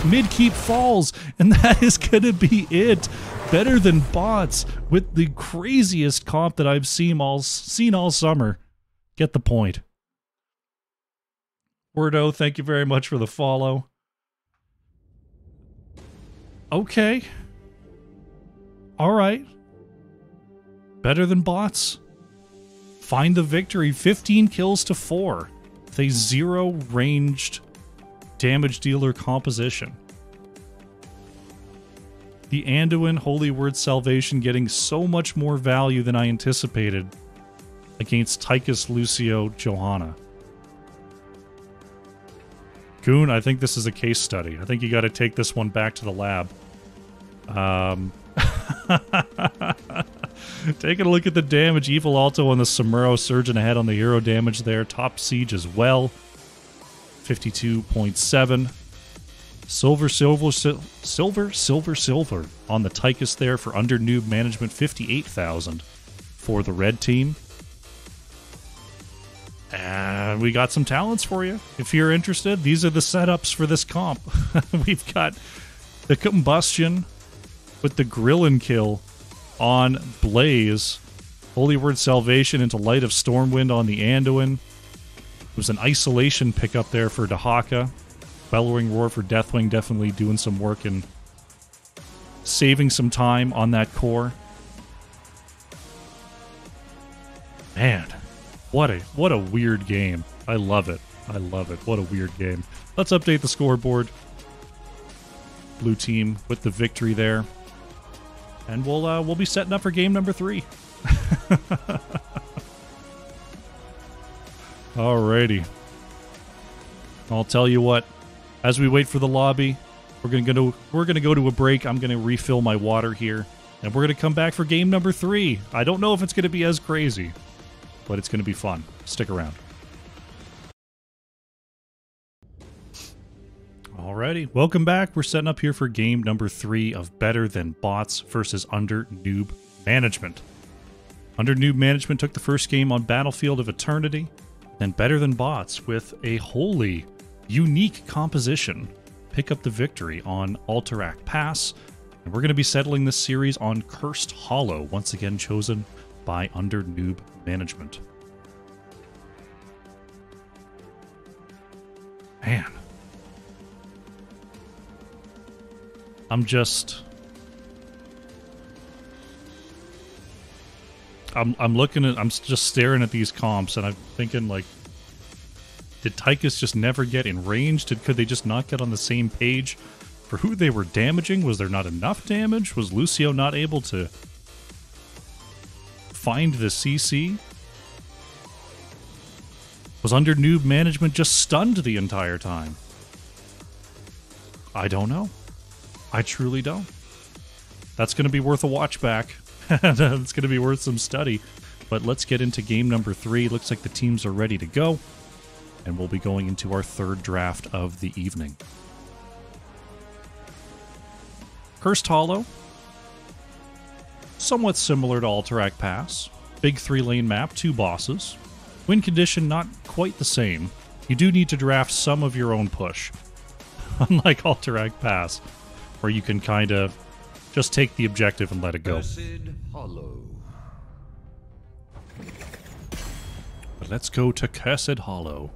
mid-keep falls, and that is going to be it. Better Than Bots with the craziest comp that I've seen all summer. Get the point. Wordo, thank you very much for the follow. Okay. All right. Better Than Bots. Find the victory. 15 kills to 4. With a 0 ranged damage dealer composition. The Anduin Holy Word Salvation getting so much more value than I anticipated against Tychus, Lucio, Johanna. Goon, I think this is a case study. I think you got to take this one back to the lab. Taking a look at the damage. Evil Alto on the Samuro, surging ahead on the hero damage there. Top Siege as well. 52.7. Silver on the Tychus there for under Newb management. 58,000 for the red team. And we got some talents for you. If you're interested, these are the setups for this comp. We've got the Combustion with the Grillin kill on Blaze. Holy Word Salvation into Light of Stormwind on the Anduin. It was an isolation pickup there for Dahaka. Bellowing Roar for Deathwing, definitely doing some work and saving some time on that core. Man, what a weird game. I love it. I love it. What a weird game. Let's update the scoreboard. Blue team with the victory there. And we'll be setting up for game number 3. Alrighty. I'll tell you what. As we wait for the lobby, we're gonna go to a break. I'm gonna refill my water here, and we're gonna come back for game number 3. I don't know if it's gonna be as crazy, but it's gonna be fun. Stick around. Alrighty, welcome back. We're setting up here for game number 3 of Better Than Bots versus Under Newb Management. Under Newb Management took the first game on Battlefield of Eternity, then Better Than Bots with a wholly unique composition pick up the victory on Alterac Pass, and we're going to be settling this series on Cursed Hollow, once again chosen by Under Newb Management. Man. I'm just staring at these comps, and I'm thinking, like, did Tychus just never get in range? Could they just not get on the same page for who they were damaging? Was there not enough damage? Was Lucio not able to find the CC? Was Under Newb Management just stunned the entire time? I don't know. I truly don't. That's going to be worth a watch back. It's going to be worth some study. But let's get into game number 3. Looks like the teams are ready to go. And we'll be going into our third draft of the evening. Cursed Hollow. Somewhat similar to Alterac Pass. Big 3-lane map, 2 bosses. Win condition not quite the same. You do need to draft some of your own push. Unlike Alterac Pass, where you can kind of just take the objective and let it go. But let's go to Cursed Hollow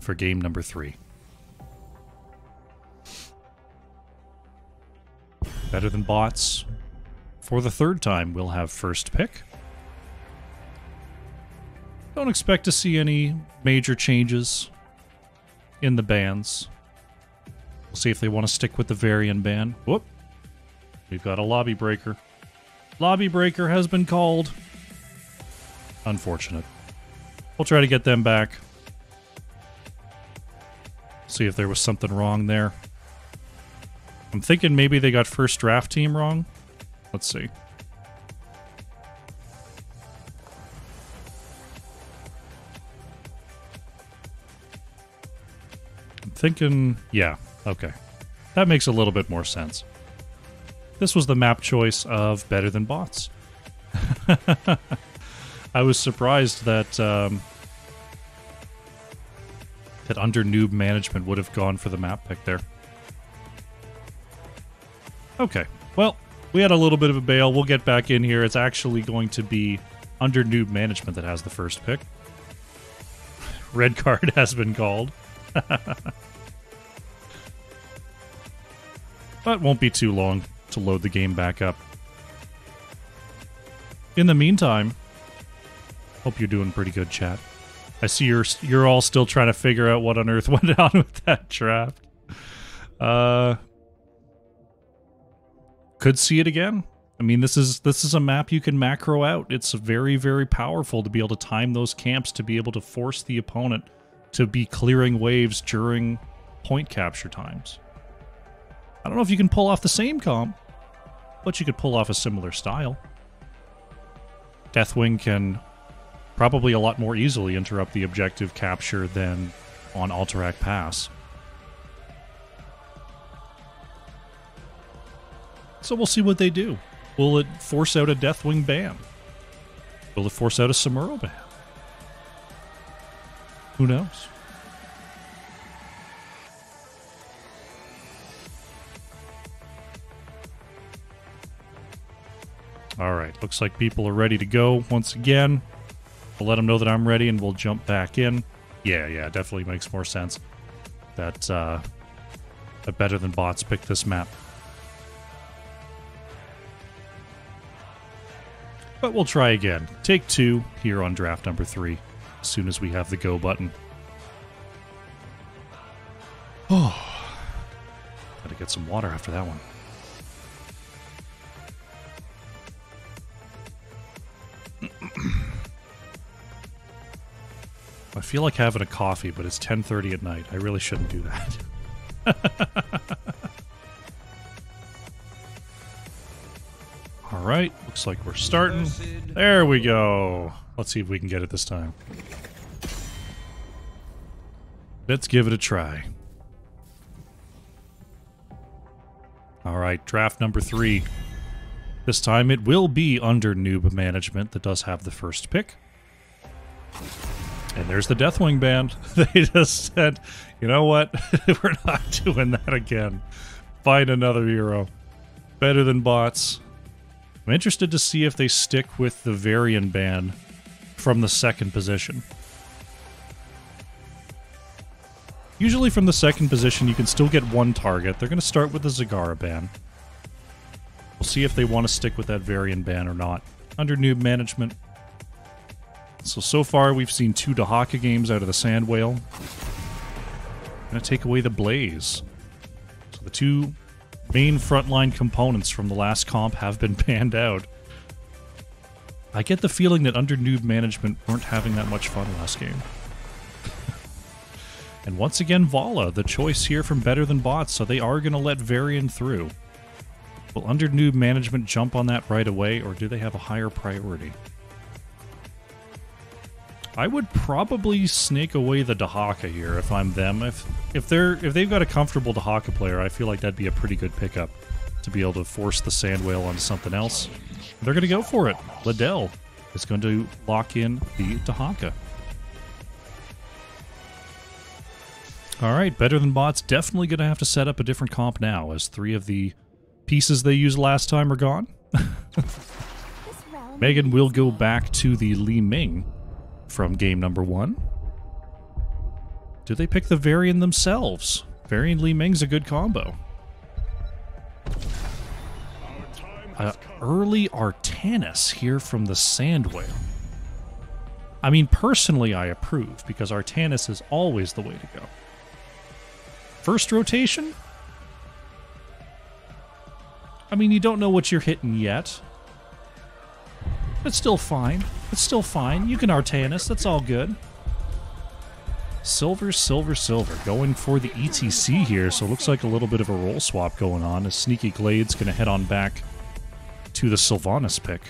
for game number 3. Better Than Bots. For the third time, we'll have first pick. Don't expect to see any major changes in the bans. We'll see if they want to stick with the Varian ban. Whoop. We've got a lobby breaker. Lobby breaker has been called. Unfortunate. We'll try to get them back. See if there was something wrong there. I'm thinking maybe they got first draft team wrong. Let's see. I'm thinking, yeah, okay. That makes a little bit more sense. This was the map choice of Better Than Bots. I was surprised that that under Newb management would have gone for the map pick there. Okay, well, we had a little bit of a bail. We'll get back in here. It's actually going to be under Newb management that has the first pick. Red card has been called. But won't be too long to load the game back up. In the meantime, hope you're doing pretty good, chat. I see you're all still trying to figure out what on earth went on with that draft. Could see it again. I mean, this is a map you can macro out. It's very, very powerful to be able to time those camps, to be able to force the opponent to be clearing waves during point capture times. I don't know if you can pull off the same comp, but you could pull off a similar style. Deathwing can probably a lot more easily interrupt the objective capture than on Alterac Pass. So we'll see what they do. Will it force out a Deathwing ban? Will it force out a Samuro ban? Who knows? Alright, looks like people are ready to go once again. We'll let them know that I'm ready and we'll jump back in. Yeah, definitely makes more sense that Better Than Bots pick this map. But we'll try again. Take 2 here on draft number 3, as soon as we have the go button. Oh, gotta get some water after that one. I feel like having a coffee, but it's 10:30 at night. I really shouldn't do that. Alright, looks like we're starting. There we go. Let's see if we can get it this time. Let's give it a try. Alright, draft number 3. This time it will be under Newb management that does have the first pick. And there's the Deathwing band. They just said, you know what? We're not doing that again. Find another hero. Better Than Bots. I'm interested to see if they stick with the Varian ban from the second position. Usually from the second position you can still get one target. They're going to start with the Zagara ban. We'll see if they want to stick with that Varian ban or not. Under Newb management. So far we've seen 2 Dahaka games out of the Sand Whale. Gonna take away the Blaze. So the 2 main frontline components from the last comp have been banned out. I get the feeling that under Newb management weren't having that much fun last game. And once again, Vala, the choice here from Better Than Bots, so they are going to let Varian through. Will under Newb management jump on that right away, or do they have a higher priority? I would probably snake away the Dahaka here if I'm them. If they've got a comfortable Dahaka player, I feel like that'd be a pretty good pickup to be able to force the Sand Whale onto something else. They're going to go for it. Liddell is going to lock in the Dahaka. Alright, Better Than Bots definitely going to have to set up a different comp now, as 3 of the pieces they used last time are gone. Megan will go back to the Li Ming from game number 1. Do they pick the Varian themselves? Varian Li Ming's a good combo. Early Artanis here from the Sand Whale. I mean, personally I approve, because Artanis is always the way to go. First rotation? I mean, you don't know what you're hitting yet. It's still fine. It's still fine. You can Artanis. That's all good. Silver, silver, silver. Going for the ETC here, so it looks like a little bit of a role swap going on. As Sneaky Glade's going to head on back to the Sylvanas pick.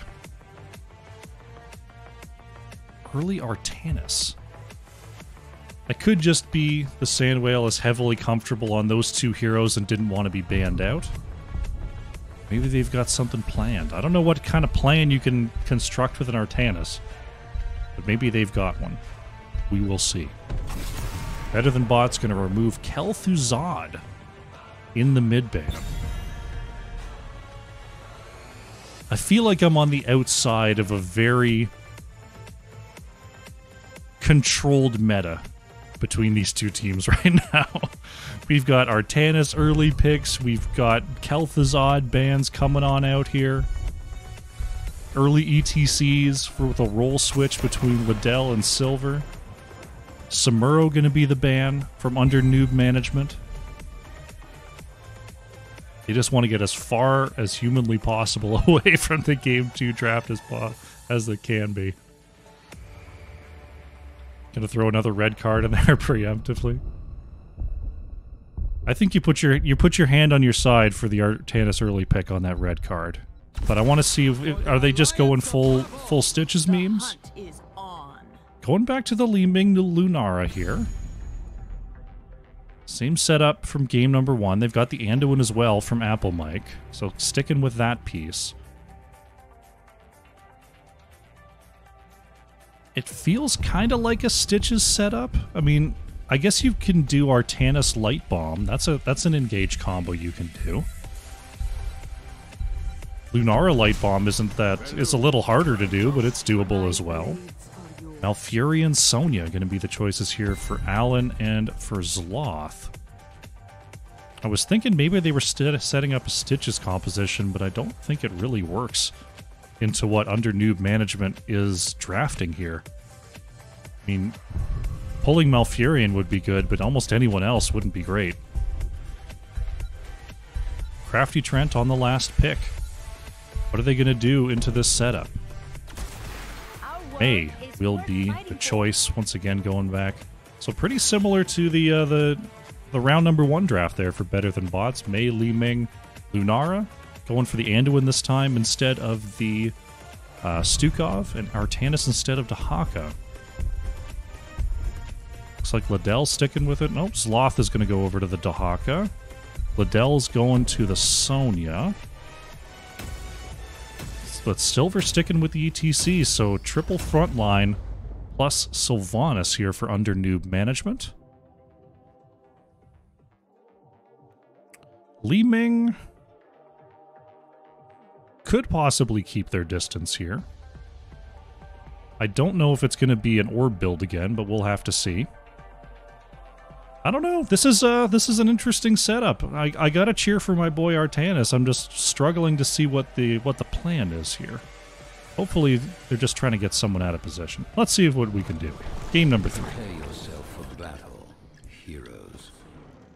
Early Artanis. I could just be the Sandwhale is heavily comfortable on those two heroes and didn't want to be banned out. Maybe they've got something planned. I don't know what kind of plan you can construct with an Artanis, but maybe they've got one. We will see. Better Than Bot's going to remove Kel'Thuzad in the mid ban. I feel like I'm on the outside of a very controlled meta between these two teams right now. We've got Artanis early picks. We've got Kel'Thuzad bans coming on out here. Early ETCs for the role switch between Liddell and Silver. Samuro going to be the ban from under Newb management. They just want to get as far as humanly possible away from the Game 2 draft as they can be. Gonna throw another red card in there preemptively. I think you put your hand on your side for the Artanis early pick on that red card. But I want to see are they just going full Stitches memes? Going back to the Li Ming to Lunara here. Same setup from game number 1. They've got the Anduin as well from Apple Mike. So sticking with that piece. It feels kind of like a Stitches setup. I mean, I guess you can do Artanis Light Bomb. That's an engage combo you can do. Lunara Light Bomb it's a little harder to do, but it's doable as well. Malfurion Sonya going to be the choices here for Alan and for Zloth. I was thinking maybe they were setting up a Stitches composition, but I don't think it really works into what under Newb management is drafting here. I mean, pulling Malfurion would be good, but almost anyone else wouldn't be great. Crafty Trent on the last pick. What are they going to do into this setup? May will be the choice once again going back. So pretty similar to the round number 1 draft there for Better Than Bots. May, Li Ming, Lunara. Going for the Anduin this time instead of the Stukov, and Artanis instead of Dahaka. Looks like Liddell's sticking with it. Nope, Zloth is going to go over to the Dahaka. Liddell's going to the Sonya. But Silver sticking with the ETC, so triple front line plus Sylvanas here for under Newb management. Li Ming could possibly keep their distance here. I don't know if it's going to be an orb build again, but we'll have to see. I don't know. This is an interesting setup. I gotta cheer for my boy Artanis. I'm just struggling to see what the plan is here. Hopefully, they're just trying to get someone out of position. Let's see what we can do. Game number 3. Prepare yourself for battle, heroes.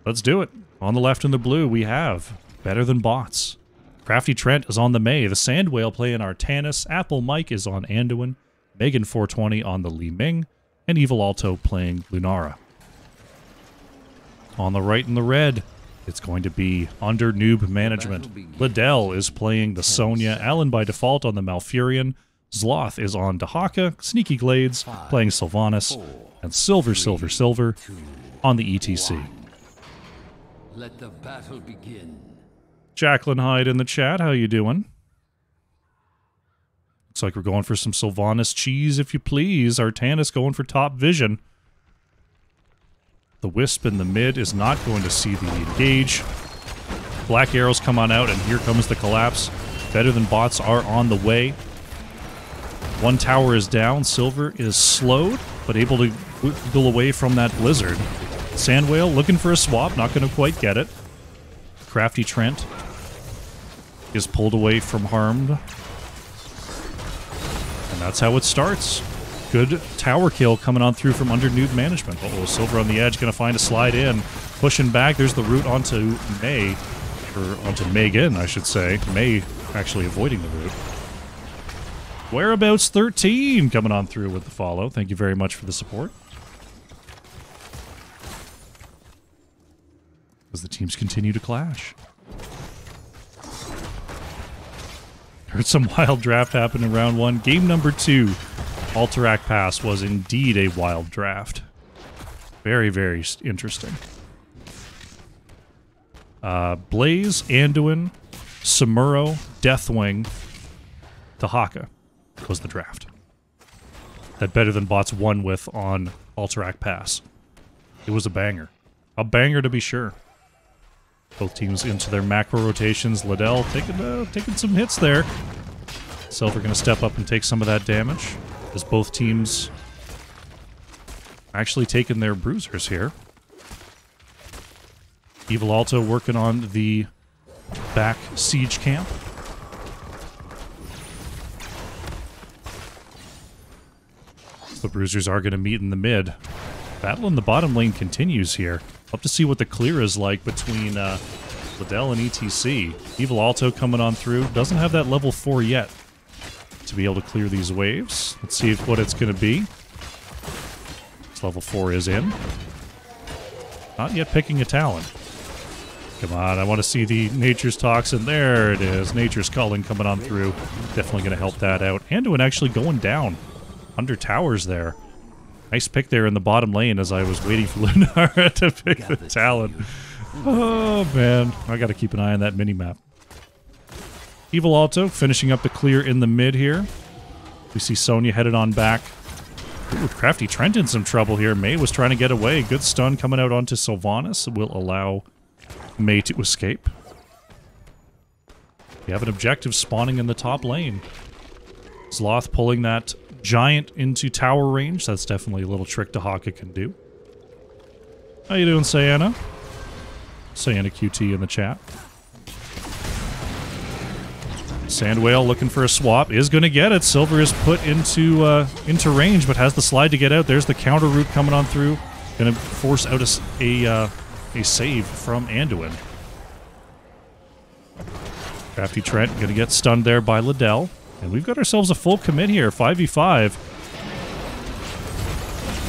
Let's do it. On the left in the blue, we have Better Than Bots. Crafty Trent is on the May. The Sandwhale playing Artanis. Apple Mike is on Anduin. Megan 420 on the Li Ming. And Evil Alto playing Lunara. On the right in the red, it's going to be under Newb management. Liddell is playing the Sonya. Alan by default on the Malfurion. Zloth is on Dahaka. Sneaky Glades playing Sylvanas. And Silver on the ETC. Let the battle begin. Jacqueline Hyde in the chat, how you doing? Looks like we're going for some Sylvanas cheese, if you please. Artanis going for top vision. The Wisp in the mid is not going to see the engage. Black arrows come on out, and here comes the collapse. Better Than Bots are on the way. One tower is down. Silver is slowed, but able to wiggle away from that blizzard. Sandwhale looking for a swap, not going to quite get it. Crafty Trent is pulled away from harmed. And that's how it starts. Good tower kill coming on through from under Newb management. Uh-oh, Silver on the edge, going to find a slide in. Pushing back, there's the root onto May. Or onto Megan, I should say. May actually avoiding the root. Whereabouts 13 coming on through with the follow. Thank you very much for the support. As the teams continue to clash. Heard some wild draft happen in round 1. Game number 2, Alterac Pass, was indeed a wild draft. Very, very interesting. Blaze, Anduin, Samuro, Deathwing, Tahaka was the draft. That Better Than Bots won with on Alterac Pass. It was a banger. A banger to be sure. Both teams into their macro rotations. Liddell taking some hits there. Silver going to step up and take some of that damage. As both teams actually taking their bruisers here. Evil Alto working on the back siege camp. The bruisers are going to meet in the mid. Battle in the bottom lane continues here. Up to see what the clear is like between Liddell and ETC. Evil Alto coming on through. Doesn't have that level 4 yet to be able to clear these waves. Let's see what it's going to be. This level 4 is in. Not yet picking a Talon. Come on, I want to see the Nature's Toxin. There it is. Nature's Culling coming on through. Definitely going to help that out. Anduin actually going down under towers there. Nice pick there in the bottom lane as I was waiting for Lunara to pick the Talon. Oh, man. I got to keep an eye on that mini-map. Evil Alto finishing up the clear in the mid here. We see Sonya headed on back. Ooh, Crafty Trent in some trouble here. May was trying to get away. Good stun coming out onto Sylvanas. Will allow May to escape. We have an objective spawning in the top lane. Sloth pulling that giant into tower range. That's definitely a little trick Tahaka can do. How you doing, Sayana? Sayana QT in the chat. Sandwhale looking for a swap. Is going to get it. Silver is put into range, but has the slide to get out. There's the counter route coming on through. Going to force out a save from Anduin. Crafty Trent going to get stunned there by Liddell. And we've got ourselves a full commit here, 5v5.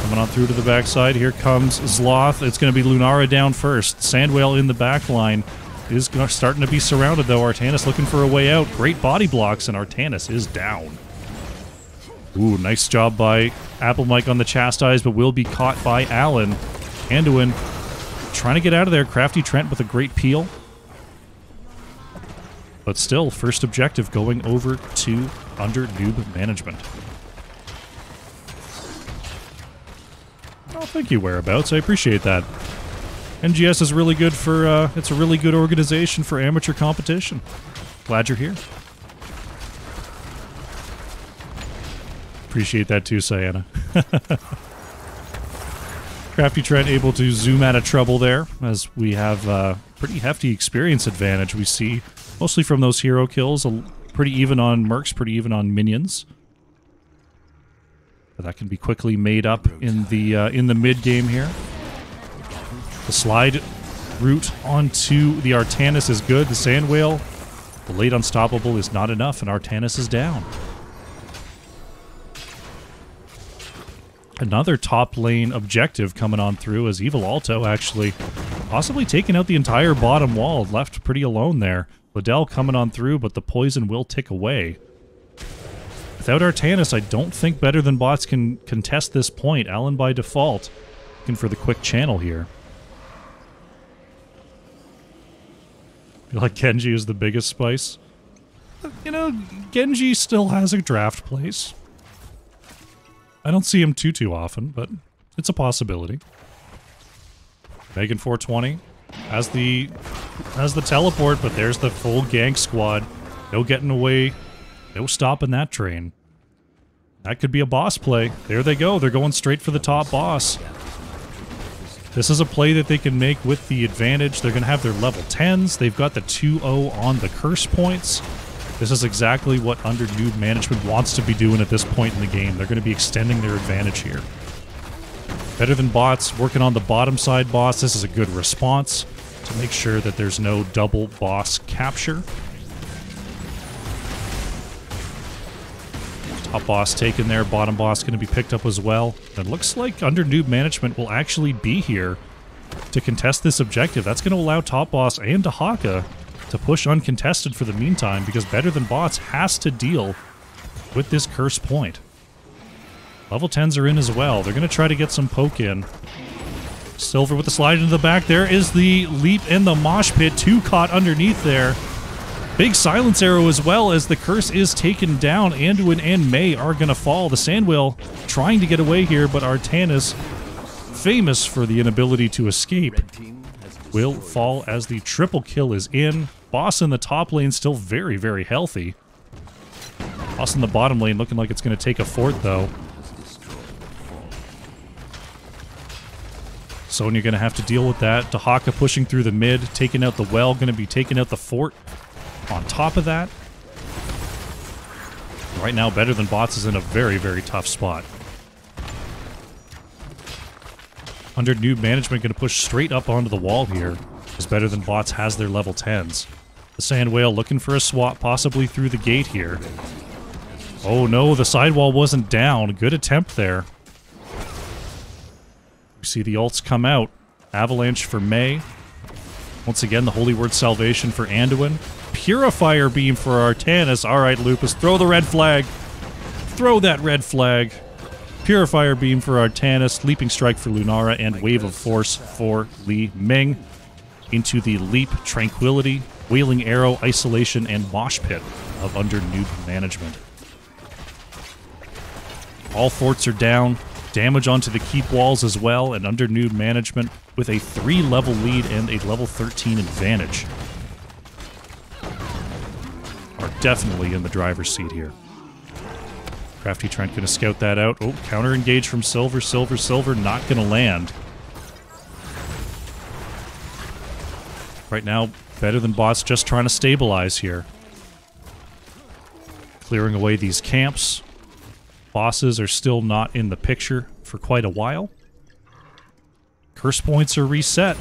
Coming on through to the backside. Here comes Zloth. It's going to be Lunara down first. Sandwhale in the back line is starting to be surrounded, though. Artanis looking for a way out. Great body blocks, and Artanis is down. Ooh, nice job by Apple Mike on the Chastise, but will be caught by Allen. Anduin trying to get out of there. Crafty Trent with a great peel. But still, first objective going over to under Newb management. Oh, thank you, Whereabouts. I appreciate that. NGS is really good for, it's a really good organization for amateur competition. Glad you're here. Appreciate that too, Sayana. Crafty Trent able to zoom out of trouble there, as we have a pretty hefty experience advantage. We see mostly from those hero kills, pretty even on mercs, pretty even on minions. But that can be quickly made up in the mid game here. The slide route onto the Artanis is good. The Sandwhale, the late unstoppable is not enough, and Artanis is down. Another top lane objective coming on through as Evil Alto actually possibly taking out the entire bottom wall, left pretty alone there. Liddell coming on through, but the poison will tick away. Without Artanis, I don't think Better Than Bots can contest this point. Allen by default looking for the quick channel here. I feel like Genji is the biggest spice. You know, Genji still has a draft place. I don't see him too often, but it's a possibility. Megan 420 has the teleport, but there's the full gank squad. No getting away, no stopping that train. That could be a boss play. There they go. They're going straight for the top boss. This is a play that they can make with the advantage. They're going to have their level 10s. They've got the 2-0 on the curse points. This is exactly what under Newb management wants to be doing at this point in the game. They're going to be extending their advantage here. Better Than Bots working on the bottom side boss. This is a good response. to make sure that there's no double boss capture. Top boss taken there, bottom boss going to be picked up as well. It looks like under Newb management will actually be here to contest this objective. That's going to allow top boss and Dahaka to push uncontested for the meantime, because Better Than Bots has to deal with this curse point. Level 10s are in as well. They're going to try to get some poke in. Silver with the slide into the back. There is the leap and the mosh pit. 2 caught underneath there. Big silence arrow as well as the curse is taken down. Anduin and May are going to fall. The Sandwhale trying to get away here, but Artanis, famous for the inability to escape, will fall as the triple kill is in. Boss in the top lane still very, very healthy. Boss in the bottom lane looking like it's going to take a fort, though. Sonya going to have to deal with that. Dahaka pushing through the mid, taking out the well, going to be taking out the fort on top of that. Right now, Better Than Bots is in a very, very tough spot. Under Newb management, going to push straight up onto the wall here, as Better Than Bots has their level 10s. The Sandwhale looking for a swap, possibly through the gate here. Oh no, the sidewall wasn't down. Good attempt there. We see the ults come out. Avalanche for May. Once again, the Holy Word Salvation for Anduin. Purifier Beam for Artanis. Alright, Lupus, throw the red flag. Throw that red flag. Purifier Beam for Artanis. Leaping Strike for Lunara. And Wave of Force for Li Ming. Into the Leap, Tranquility, Wailing Arrow, Isolation, and Mosh Pit of under Newb management. All forts are down. Damage onto the keep walls as well, and under Newb management with a 3-level lead and a level 13 advantage. Are definitely in the driver's seat here. Crafty Trent going to scout that out. Oh, counter engage from Silver, Silver, not going to land. Right now, Better Than Bots just trying to stabilize here. Clearing away these camps. Bosses are still not in the picture for quite a while. Curse points are reset.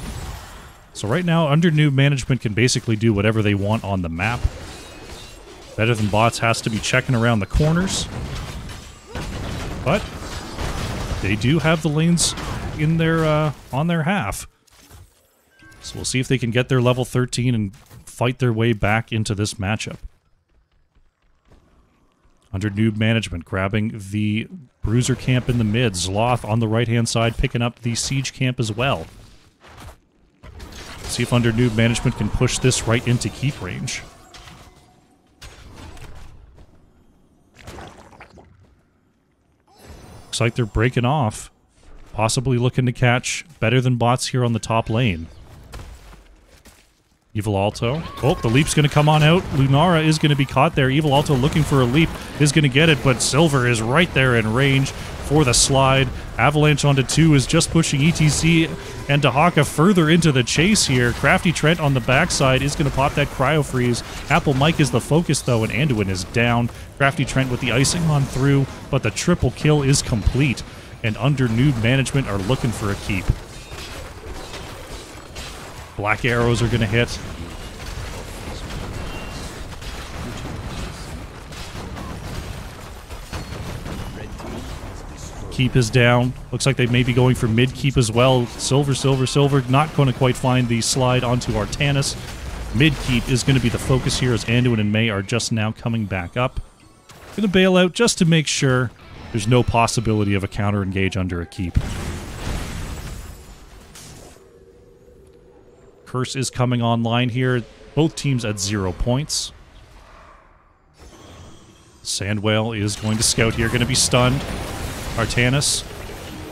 So right now, under Newb management can basically do whatever they want on the map. Better Than Bots has to be checking around the corners. But they do have the lanes in their on their half. So we'll see if they can get their level 13 and fight their way back into this matchup. Under Newb management, grabbing the Bruiser camp in the mid. Zloth on the right-hand side, picking up the Siege camp as well. See if under Newb management can push this right into keep range. Looks like they're breaking off. Possibly looking to catch Better Than Bots here on the top lane. Evil Alto. Oh, the leap's going to come on out. Lunara is going to be caught there. Evil Alto looking for a leap is going to get it, but Silver is right there in range for the slide. Avalanche onto 2 is just pushing ETC and Dahaka further into the chase here. Crafty Trent on the backside is going to pop that Cryo Freeze. Apple Mike is the focus, though, and Anduin is down. Crafty Trent with the icing on through, but the triple kill is complete, and under Newb management are looking for a keep. Black arrows are going to hit. Keep is down. Looks like they may be going for mid keep as well. Silver, not going to quite find the slide onto Artanis. Mid keep is going to be the focus here as Anduin and May are just now coming back up. Going to bail out just to make sure there's no possibility of a counter engage under a keep. Curse is coming online here. Both teams at 0 points. Sandwhale is going to scout here. Going to be stunned. Artanis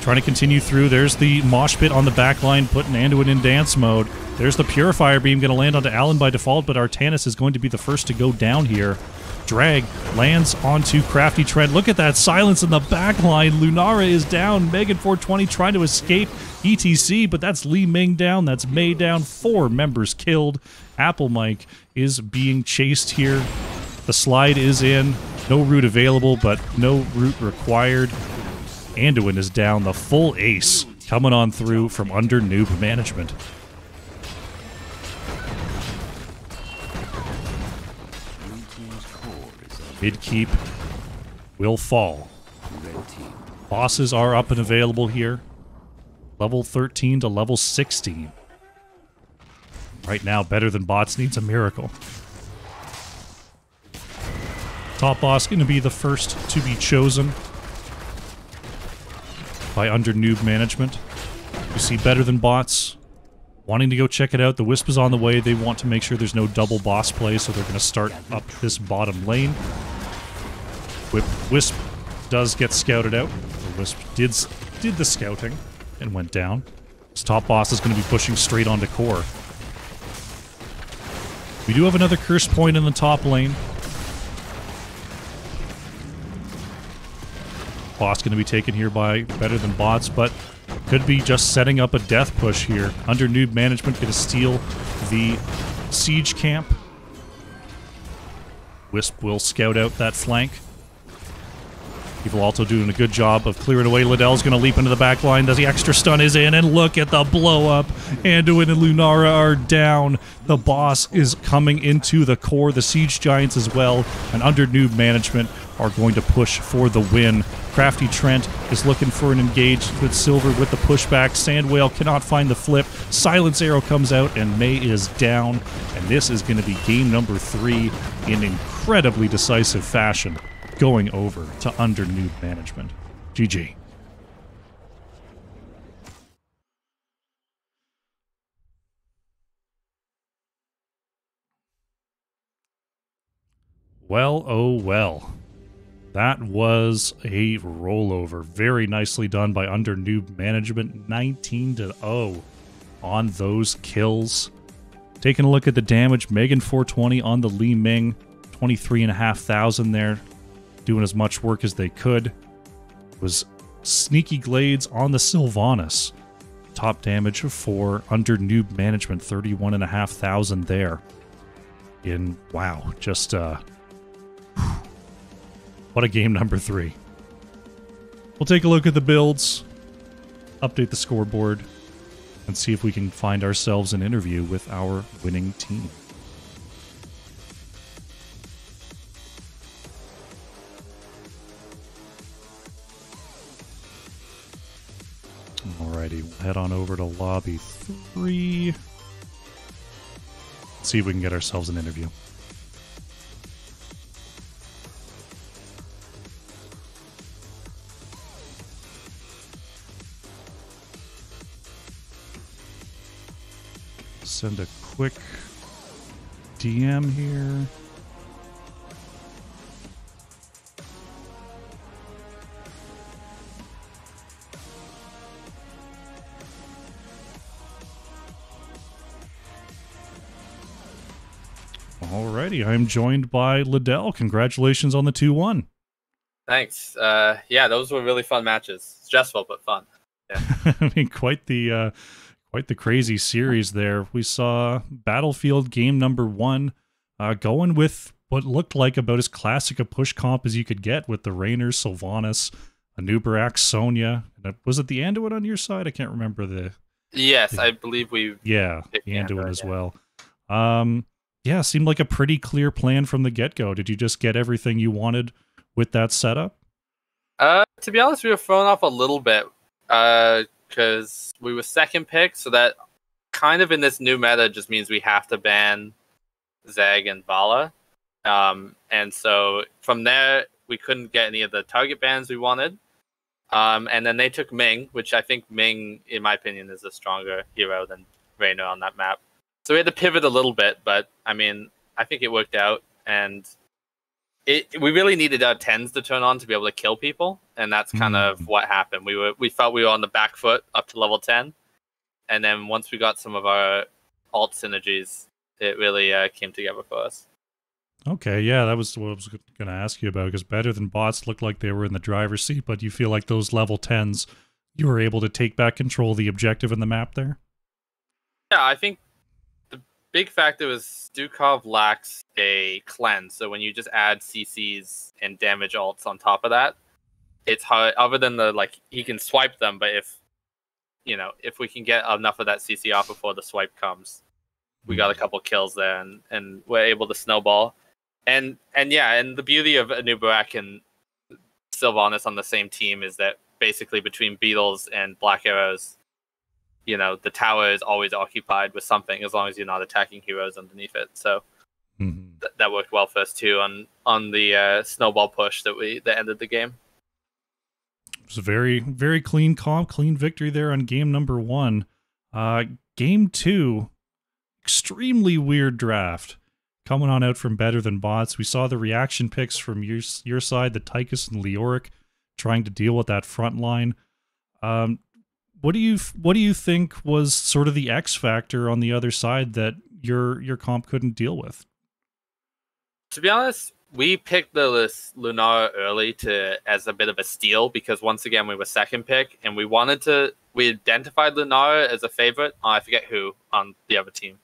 trying to continue through. There's the mosh pit on the back line, putting Anduin in dance mode. There's the Purifier Beam going to land onto Allen by default, but Artanis is going to be the first to go down here. Drag lands onto Crafty Trent. Look at that silence in the back line. Lunara is down. Megan 420 trying to escape ETC, but that's Li Ming down. That's May down. 4 members killed. Apple Mike is being chased here. The slide is in. No route available, but no route required. Anduin is down. The full ace coming on through from under Newb management. Mid keep will fall. Red team. Bosses are up and available here. Level 13 to level 16. Right now, Better Than Bots needs a miracle. Top boss going to be the first to be chosen by under Newb management. You see Better Than Bots wanting to go check it out. The Wisp is on the way. They want to make sure there's no double boss play, so they're going to start up this bottom lane. Wisp does get scouted out. The Wisp did the scouting and went down. This top boss is going to be pushing straight onto core. We do have another curse point in the top lane. Boss going to be taken here by Better Than Bots, but could be just setting up a death push here. Under Newb management, going to steal the siege camp. Wisp will scout out that flank. Evil also doing a good job of clearing away. Liddell's going to leap into the back line. The extra stun is in, and look at the blow up. Anduin and Lunara are down. The boss is coming into the core. The siege giants as well. And under Newb management are going to push for the win. Crafty Trent is looking for an engage with Silver with the pushback. Sandwhale cannot find the flip. Silence Arrow comes out, and May is down. And this is going to be game number 3 in incredibly decisive fashion, going over to under Newb management. GG. Well, oh well. That was a rollover. Very nicely done by under Newb management. 19-0 on those kills. Taking a look at the damage, Megan 420 on the Li Ming. 23,500 there. Doing as much work as they could. Was Sneaky Glades on the Sylvanas. Top damage for under Newb management. 31,500 there. Wow, just what a game number 3. We'll take a look at the builds, update the scoreboard, and see if we can find ourselves an interview with our winning team. Alrighty, we'll head on over to lobby 3. See if we can get ourselves an interview. Send a quick DM here. Alrighty, I'm joined by Liddell. Congratulations on the 2-1. Thanks. Yeah, those were really fun matches. Stressful, but fun. Yeah. I mean, quite the crazy series there. We saw Battlefield game number 1 going with what looked like about as classic a push comp as you could get with the Raynors, Sylvanas, Anubarak, Sonya. Was it the Anduin on your side? I can't remember the... Yes, I believe we... Yeah, the Anduin as well. Yeah, seemed like a pretty clear plan from the get-go. Did you just get everything you wanted with that setup? To be honest, we were thrown off a little bit. Because we were second pick, so that kind of in this new meta just means we have to ban Zeg and Vala. And so from there, we couldn't get any of the target bans we wanted. And then they took Ming, which I think Ming, in my opinion, is a stronger hero than Reyna on that map. So we had to pivot a little bit, but I mean, I think it worked out. And we really needed our 10s to turn on to be able to kill people, and that's kind of what happened. We felt we were on the back foot up to level 10, and then once we got some of our alt synergies, it really came together for us. Okay, yeah, that was what I was going to ask you about, because Better Than Bots looked like they were in the driver's seat, but you feel like those level 10s, you were able to take back control of the objective in the map there? Yeah, I think the big factor is Stukov lacks a cleanse, so when you just add CCs and damage alts on top of that, it's hard. Other than he can swipe them, but if we can get enough of that CC off before the swipe comes, we got a couple kills there, and we're able to snowball. And the beauty of Anubarak and Sylvanas on the same team is that basically between Beetles and Black Arrows, the tower is always occupied with something as long as you're not attacking heroes underneath it. So that worked well for us too on the snowball push that ended the game. It was a very, very clean comp, clean victory there on game number 1. Game 2, extremely weird draft. Coming on out from Better Than Bots. We saw the reaction picks from your side, the Tychus and Leoric, trying to deal with that front line. What do you think was sort of the X factor on the other side that your comp couldn't deal with? To be honest, we picked the Lunara early as a bit of a steal because once again we were second pick and we identified Lunara as a favorite. I forget who on the other team,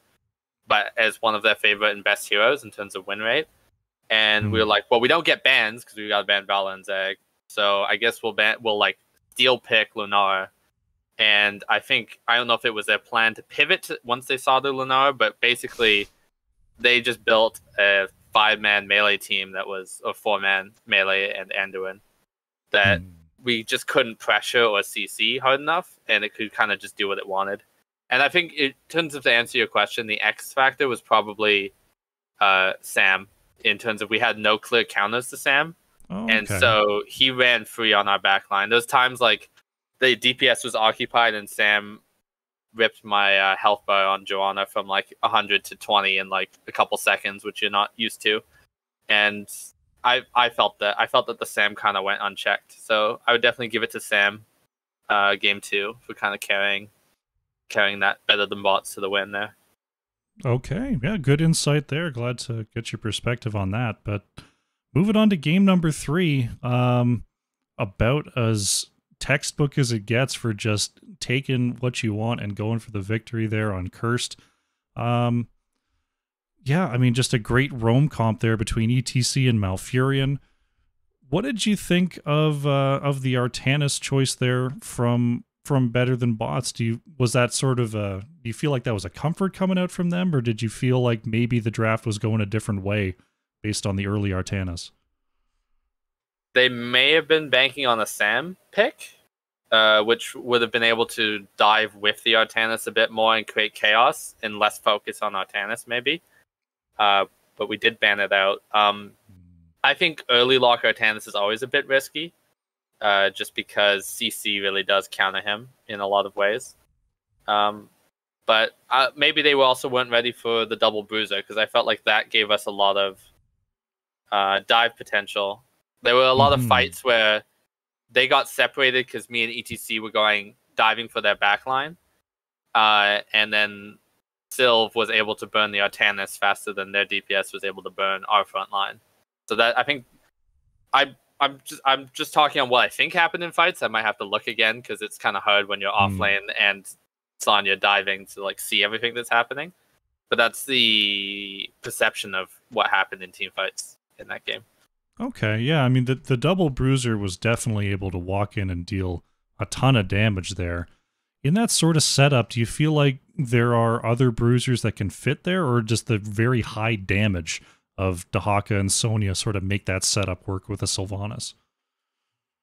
but as one of their favorite and best heroes in terms of win rate. And we were like, well, we don't get bans because we got to ban Vala and Zeg. So I guess we'll steal pick Lunara. And I don't know if it was their plan to pivot once they saw the Lunara, but basically they just built a 5-man melee team that was a 4-man melee and Anduin that we just couldn't pressure or CC hard enough, and it could kind of just do what it wanted. And I think in terms of to answer your question, the X factor was probably Sam, in terms of we had no clear counters to Sam. Oh, and so he ran free on our backline. Those times like the DPS was occupied and Sam ripped my health bar on Joanna from like 100 to 20 in like a couple seconds, which you're not used to. And I felt that the Sam kind of went unchecked. So I would definitely give it to Sam game 2 for kind of carrying that Better Than Bots to the win there. Okay, yeah, good insight there. Glad to get your perspective on that. But moving on to game number 3, about as textbook as it gets for just taking what you want and going for the victory there on Cursed. Yeah, I mean, just a great roam comp there between ETC and Malfurion. What did you think of the Artanis choice there from Better Than Bots? Was that sort of do you feel like that was a comfort coming out from them, or did you feel like maybe the draft was going a different way based on the early Artanis? They may have been banking on a Sam pick, which would have been able to dive with the Artanis a bit more and create chaos and less focus on Artanis maybe. But we did ban it out. I think early lock Artanis is always a bit risky, just because CC really does counter him in a lot of ways. But maybe they also weren't ready for the double bruiser, because I felt like that gave us a lot of dive potential. There were a lot of fights where they got separated because me and ETC were going diving for their backline, and then Sylv was able to burn the Artanis faster than their DPS was able to burn our front line. So that I think I'm just talking on what I think happened in fights. I might have to look again because it's kind of hard when you're off lane and Sonya diving to like see everything that's happening. But that's the perception of what happened in team fights in that game. Okay, yeah, I mean, the double bruiser was definitely able to walk in and deal a ton of damage there. In that sort of setup, do you feel like there are other bruisers that can fit there, or just the very high damage of Dahaka and Sonya sort of make that setup work with a Sylvanas?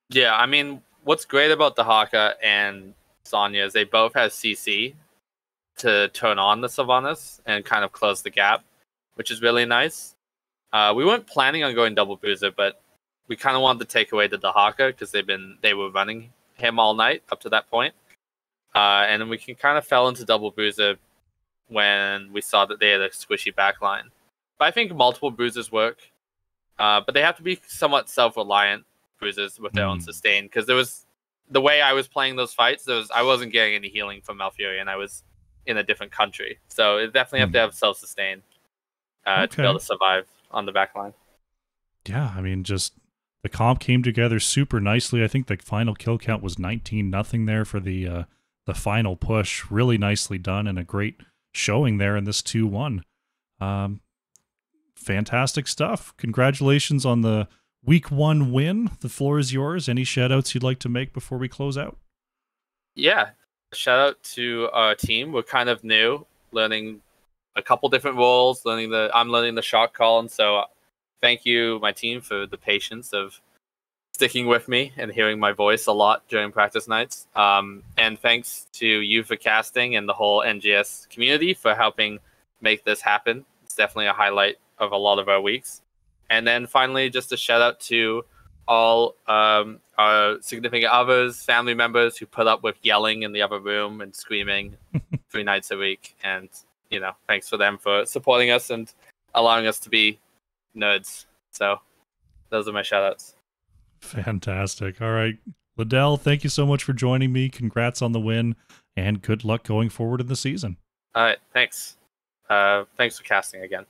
Yeah, I mean, what's great about Dahaka and Sonya is they both have CC to turn on the Sylvanas and kind of close the gap, which is really nice. We weren't planning on going double bruiser, but we kind of wanted to take away the Dahaka because they were running him all night up to that point. And then we kind of fell into double bruiser when we saw that they had a squishy backline. But I think multiple bruisers work, but they have to be somewhat self-reliant bruisers with their own sustain, because there was the way I was playing those fights. I wasn't getting any healing from Malfurion. I was in a different country, so it definitely have to have self-sustain to be able to survive on the back line. Yeah, I mean, just the comp came together super nicely. I think the final kill count was 19-0 there for the final push. Really nicely done and a great showing there in this 2-1. Fantastic stuff. Congratulations on the week 1 win. The floor is yours. Any shout outs you'd like to make before we close out? Yeah, shout out to our team. We're kind of new, learning a couple different roles, I'm learning the shot call, and so thank you, my team, for the patience of sticking with me and hearing my voice a lot during practice nights. And thanks to you for casting and the whole NGS community for helping make this happen. It's definitely a highlight of a lot of our weeks. And then finally, just a shout out to all our significant others, family members who put up with yelling in the other room and screaming 3 nights a week. And, thanks for them for supporting us and allowing us to be nerds. So those are my shout outs. Fantastic. All right. Liddell, thank you so much for joining me. Congrats on the win, and good luck going forward in the season. All right. Thanks. Thanks for casting again.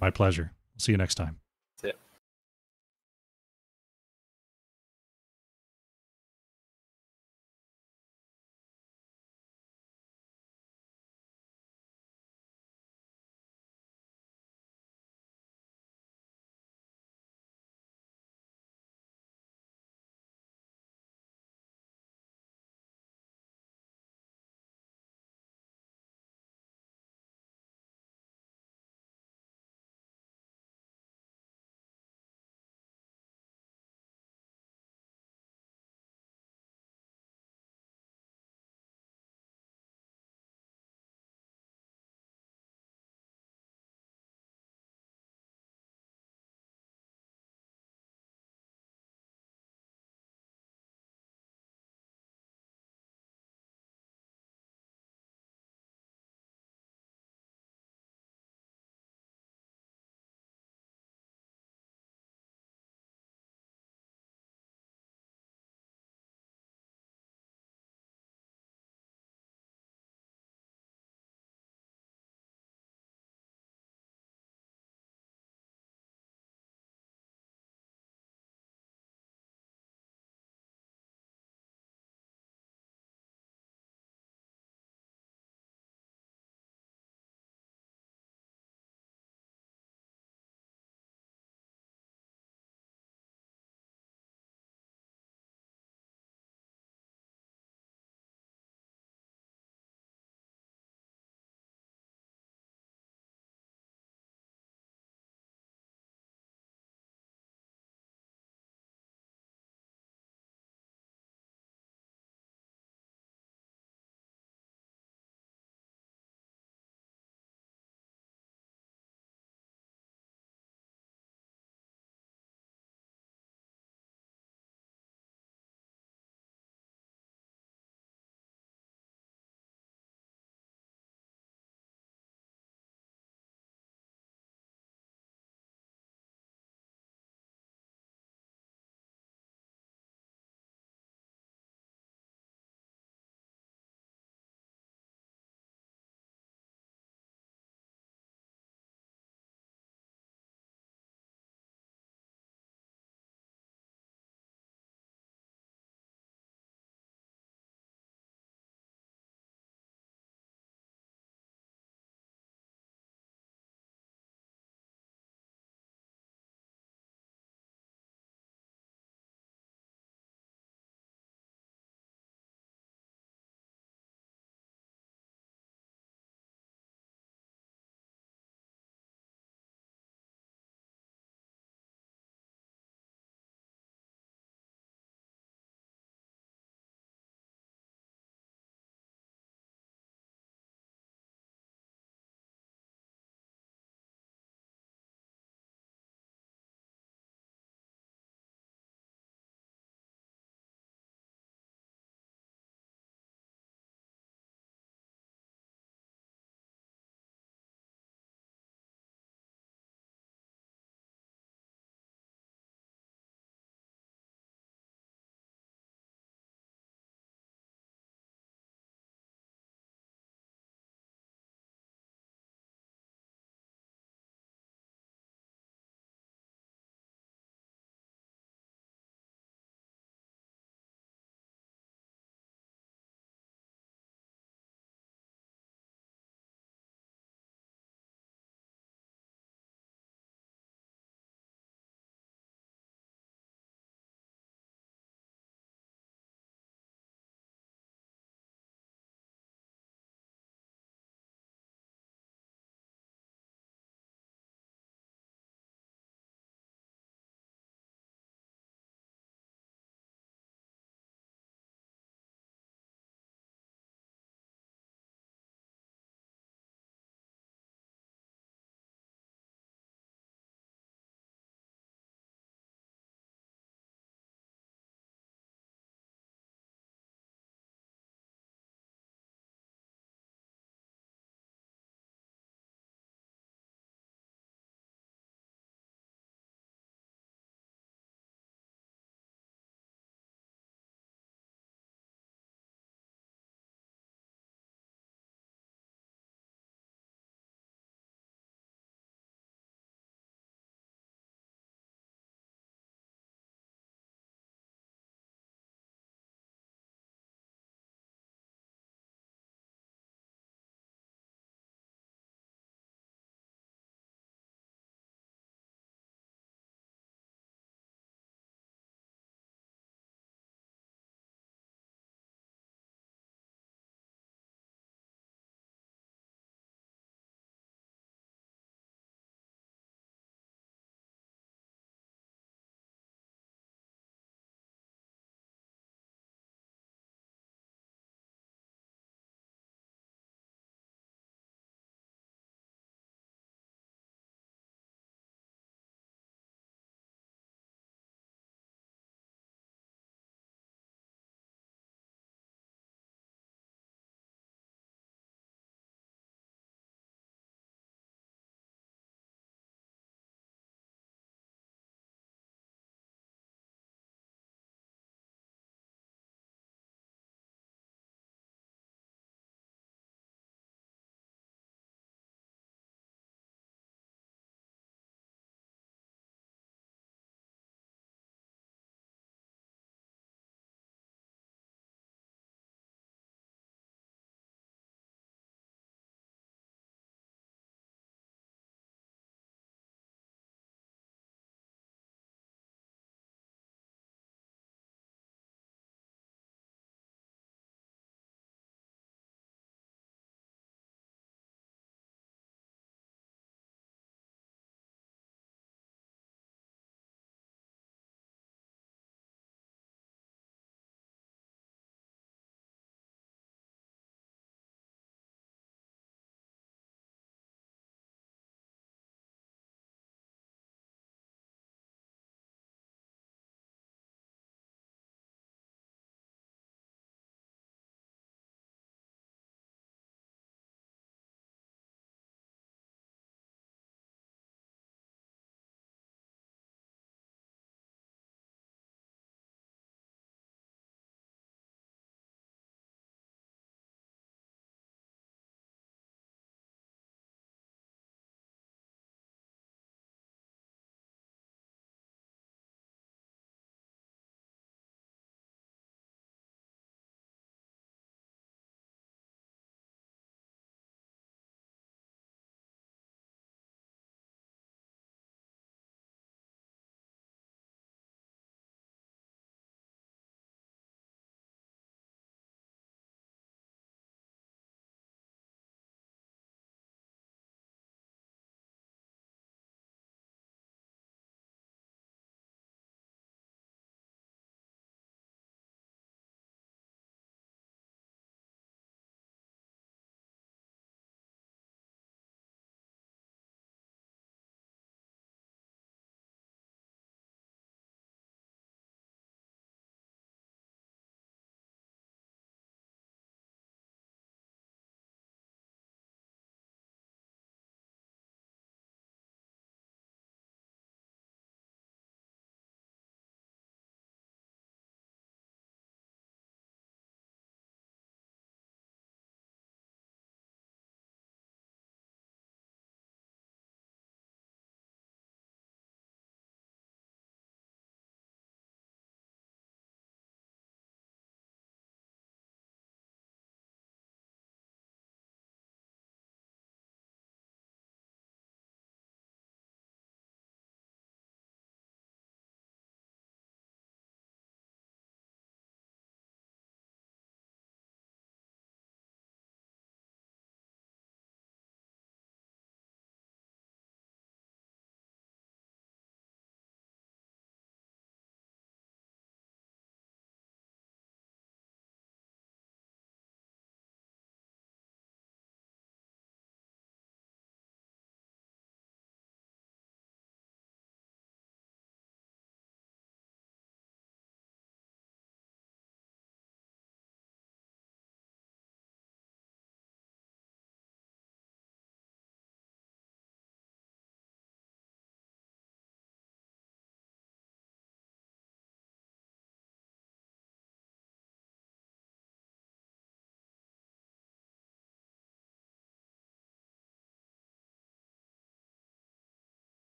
My pleasure. See you next time.